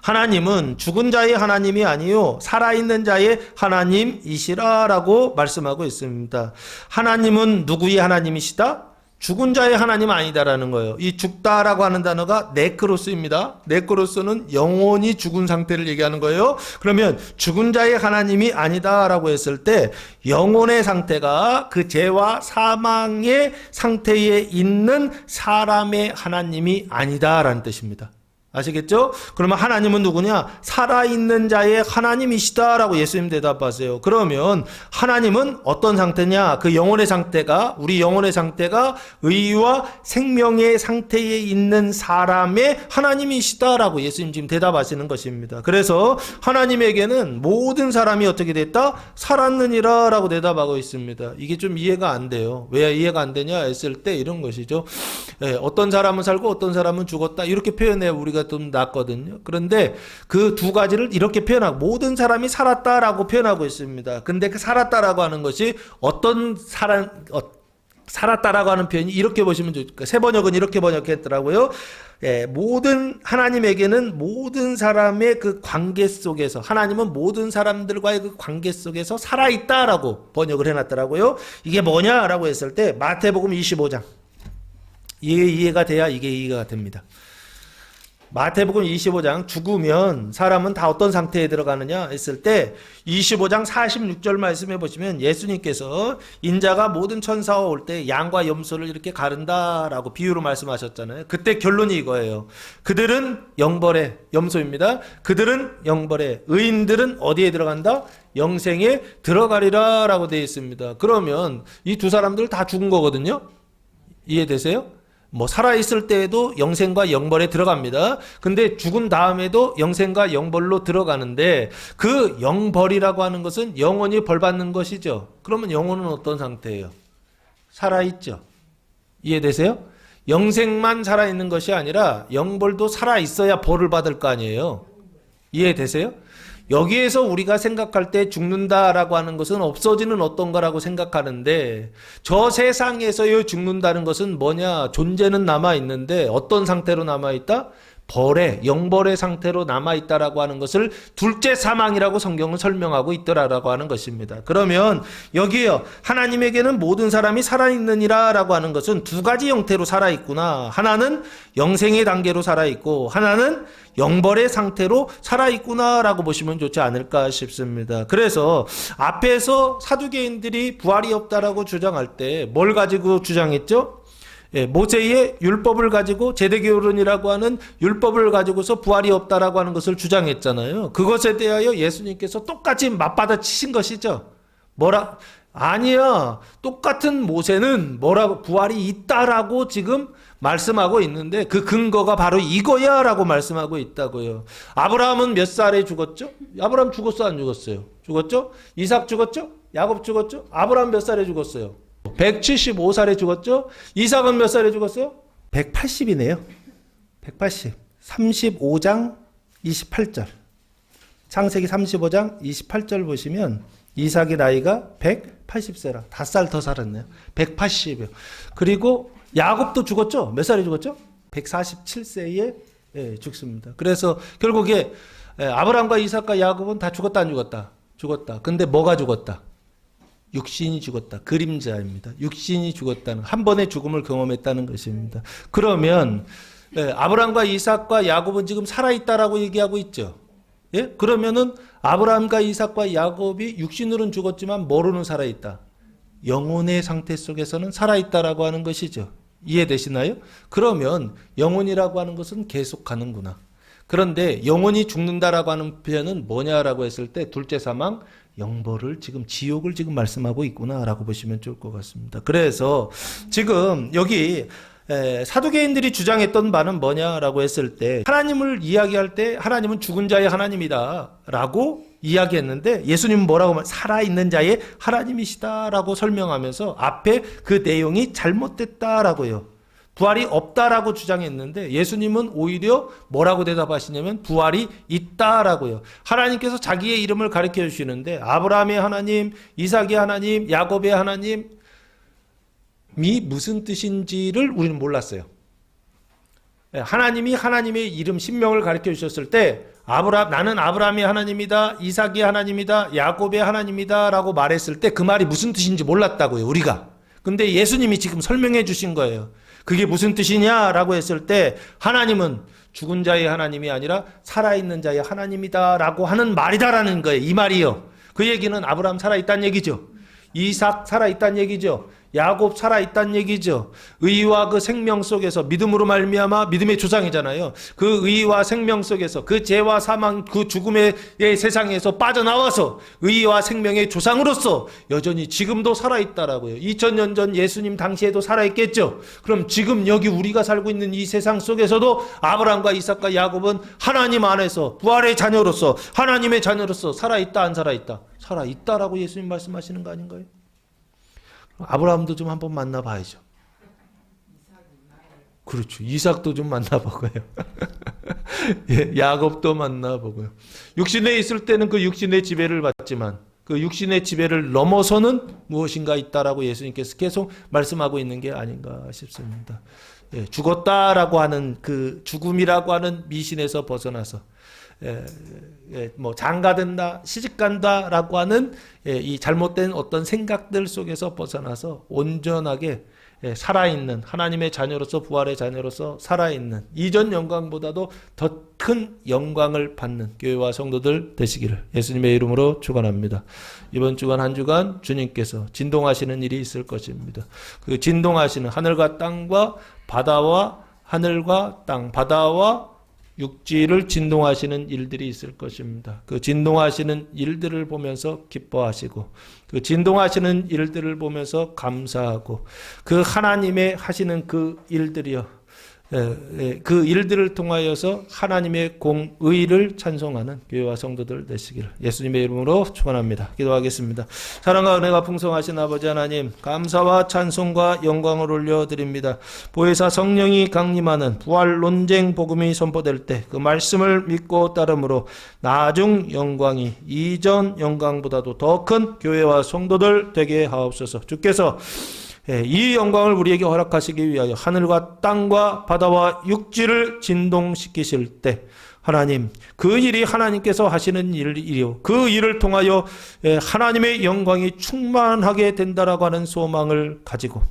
하나님은 죽은 자의 하나님이 아니요 살아있는 자의 하나님이시라라고 말씀하고 있습니다. 하나님은 누구의 하나님이시다? 죽은 자의 하나님 아니다라는 거예요. 이 죽다라고 하는 단어가 네크로스입니다. 네크로스는 영혼이 죽은 상태를 얘기하는 거예요. 그러면 죽은 자의 하나님이 아니다라고 했을 때 영혼의 상태가 그 죄와 사망의 상태에 있는 사람의 하나님이 아니다라는 뜻입니다. 아시겠죠? 그러면 하나님은 누구냐? 살아있는 자의 하나님이시다라고 예수님 대답하세요. 그러면 하나님은 어떤 상태냐? 그 영혼의 상태가, 우리 영혼의 상태가 의와 생명의 상태에 있는 사람의 하나님이시다라고 예수님 지금 대답하시는 것입니다. 그래서 하나님에게는 모든 사람이 어떻게 됐다? 살았느니라 라고 대답하고 있습니다. 이게 좀 이해가 안 돼요. 왜 이해가 안 되냐 했을 때 이런 것이죠. 어떤 사람은 살고 어떤 사람은 죽었다. 이렇게 표현해요. 우리가 좀 낫거든요. 그런데 그 두 가지를 이렇게 표현하고 모든 사람이 살았다라고 표현하고 있습니다. 근데 그 살았다라고 하는 것이 어떤 살았다라고 하는 표현이 이렇게 보시면 좋을까요? 세 번역은 이렇게 번역했더라고요. 모든 하나님에게는 모든 사람의 그 관계 속에서 하나님은 모든 사람들과의 그 관계 속에서 살아있다라고 번역을 해놨더라고요. 이게 뭐냐라고 했을 때 마태복음 25장 이게 이해가 돼야 이게 이해가 됩니다. 마태복음 25장 죽으면 사람은 다 어떤 상태에 들어가느냐 했을 때 25장 46절 말씀해 보시면 예수님께서 인자가 모든 천사와 올 때 양과 염소를 이렇게 가른다라고 비유로 말씀하셨잖아요. 그때 결론이 이거예요. 그들은 영벌에, 염소입니다. 그들은 영벌에, 의인들은 어디에 들어간다? 영생에 들어가리라 라고 되어 있습니다. 그러면 이 두 사람들 다 죽은 거거든요. 이해되세요? 뭐 살아있을 때에도 영생과 영벌에 들어갑니다. 근데 죽은 다음에도 영생과 영벌로 들어가는데 그 영벌이라고 하는 것은 영원히 벌받는 것이죠. 그러면 영혼은 어떤 상태예요? 살아있죠. 이해되세요? 영생만 살아있는 것이 아니라 영벌도 살아있어야 벌을 받을 거 아니에요. 이해되세요? 여기에서 우리가 생각할 때 죽는다라고 하는 것은 없어지는 어떤 거라고 생각하는데 저 세상에서의 죽는다는 것은 뭐냐? 존재는 남아있는데 어떤 상태로 남아있다? 벌의, 영벌의 상태로 남아있다라고 하는 것을 둘째 사망이라고 성경은 설명하고 있더라라고 하는 것입니다. 그러면 여기에요. 하나님에게는 모든 사람이 살아있느니라 라고 하는 것은 두 가지 형태로 살아있구나. 하나는 영생의 단계로 살아있고 하나는 영벌의 상태로 살아있구나 라고 보시면 좋지 않을까 싶습니다. 그래서 앞에서 사두개인들이 부활이 없다라고 주장할 때 뭘 가지고 주장했죠? 모세의 율법을 가지고 제대교론이라고 하는 율법을 가지고서 부활이 없다라고 하는 것을 주장했잖아요. 그것에 대하여 예수님께서 똑같이 맞받아치신 것이죠. 뭐라? 아니야. 똑같은 모세는 뭐라고 부활이 있다라고 지금 말씀하고 있는데 그 근거가 바로 이거야 라고 말씀하고 있다고요. 아브라함은 몇 살에 죽었죠? 아브라함 죽었어 안 죽었어요? 죽었죠? 이삭 죽었죠? 야곱 죽었죠? 아브라함 몇 살에 죽었어요? 175살에 죽었죠? 이삭은 몇 살에 죽었어요? 180이네요. 180. 35장 28절. 창세기 35장 28절 보시면 이삭의 나이가 180세라. 5살 더 살았네요. 180이요. 그리고 야곱도 죽었죠? 몇 살에 죽었죠? 147세에 죽습니다. 그래서 결국에 아브라함과 이삭과 야곱은 다 죽었다 안 죽었다? 죽었다. 근데 뭐가 죽었다? 육신이 죽었다. 그림자입니다. 육신이 죽었다는 한 번의 죽음을 경험했다는 것입니다. 그러면 아브라함과 이삭과 야곱은 지금 살아있다라고 얘기하고 있죠. 예? 그러면은 아브라함과 이삭과 야곱이 육신으로는 죽었지만 뭐로는 살아있다? 영혼의 상태 속에서는 살아있다라고 하는 것이죠. 이해되시나요? 그러면 영혼이라고 하는 것은 계속 가는구나. 그런데 영혼이 죽는다라고 하는 표현은 뭐냐라고 했을 때 둘째 사망, 영벌을 지금 지옥을 지금 말씀하고 있구나라고 보시면 좋을 것 같습니다. 그래서 지금 여기 사두개인들이 주장했던 바는 뭐냐라고 했을 때 하나님을 이야기할 때 하나님은 죽은 자의 하나님이다라고 이야기했는데 예수님은 뭐라고 살아있는 자의 하나님이시다라고 설명하면서 앞에 그 내용이 잘못됐다라고요. 부활이 없다라고 주장했는데 예수님은 오히려 뭐라고 대답하시냐면 부활이 있다라고요. 하나님께서 자기의 이름을 가르쳐 주시는데 아브라함의 하나님, 이삭의 하나님, 야곱의 하나님이 무슨 뜻인지를 우리는 몰랐어요. 하나님이 하나님의 이름 신명을 가르쳐 주셨을 때 나는 아브라함의 하나님이다, 이삭의 하나님이다, 야곱의 하나님이다 라고 말했을 때 그 말이 무슨 뜻인지 몰랐다고요. 우리가. 근데 예수님이 지금 설명해 주신 거예요. 그게 무슨 뜻이냐라고 했을 때 하나님은 죽은 자의 하나님이 아니라 살아있는 자의 하나님이다라고 하는 말이다라는 거예요. 이 말이요. 그 얘기는 아브라함 살아있다는 얘기죠. 이삭 살아있다는 얘기죠. 야곱 살아있다는 얘기죠. 의와 그 생명 속에서 믿음으로 말미암아 믿음의 조상이잖아요. 그 의와 생명 속에서 그 죄와 사망 그 죽음의 세상에서 빠져나와서 의와 생명의 조상으로서 여전히 지금도 살아있다라고요. 2000년 전 예수님 당시에도 살아있겠죠. 그럼 지금 여기 우리가 살고 있는 이 세상 속에서도 아브라함과 이삭과 야곱은 하나님 안에서 부활의 자녀로서 하나님의 자녀로서 살아있다 안 살아있다? 살아있다라고 예수님 말씀하시는 거 아닌가요? 아브라함도 좀 한번 만나봐야죠. 그렇죠. 이삭도 좀 만나보고요. 예, 야곱도 만나보고요. 육신에 있을 때는 그 육신의 지배를 받지만 그 육신의 지배를 넘어서는 무엇인가 있다라고 예수님께서 계속 말씀하고 있는 게 아닌가 싶습니다. 예, 죽었다라고 하는 그 죽음이라고 하는 미신에서 벗어나서 뭐 장가든다, 시집간다라고 하는 이 잘못된 어떤 생각들 속에서 벗어나서 온전하게 살아있는 하나님의 자녀로서 부활의 자녀로서 살아있는 이전 영광보다도 더 큰 영광을 받는 교회와 성도들 되시기를 예수님의 이름으로 축원합니다. 이번 주간 한 주간 주님께서 진동하시는 일이 있을 것입니다. 그 진동하시는 하늘과 땅과 바다와 하늘과 땅, 바다와 육지를 진동하시는 일들이 있을 것입니다. 그 진동하시는 일들을 보면서 기뻐하시고 그 진동하시는 일들을 보면서 감사하고 그 하나님의 하시는 그 일들이요. 그 일들을 통하여서 하나님의 공의를 찬송하는 교회와 성도들 되시기를 예수님의 이름으로 축원합니다. 기도하겠습니다. 사랑과 은혜가 풍성하신 아버지 하나님, 감사와 찬송과 영광을 올려드립니다. 보혜사 성령이 강림하는 부활 논쟁 복음이 선포될 때 그 말씀을 믿고 따름으로 나중 영광이 이전 영광보다도 더 큰 교회와 성도들 되게 하옵소서. 주께서 이 영광을 우리에게 허락하시기 위하여 하늘과 땅과 바다와 육지를 진동시키실 때 하나님, 그 일이 하나님께서 하시는 일이요, 그 일을 통하여 하나님의 영광이 충만하게 된다라고 하는 소망을 가지고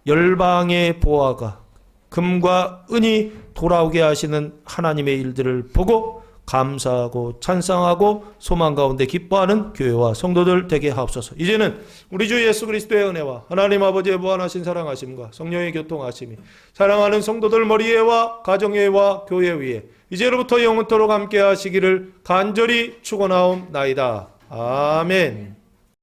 열방의 보화가 금과 은이 돌아오게 하시는 하나님의 일들을 보고 감사하고 찬송하고 소망 가운데 기뻐하는 교회와 성도들 되게 하옵소서. 이제는 우리 주 예수 그리스도의 은혜와 하나님 아버지의 무한하신 사랑하심과 성령의 교통하심이 사랑하는 성도들 머리에와 가정에와 교회 위에 이제로부터 영원토록 함께 하시기를 간절히 축원하옵나이다. 아멘.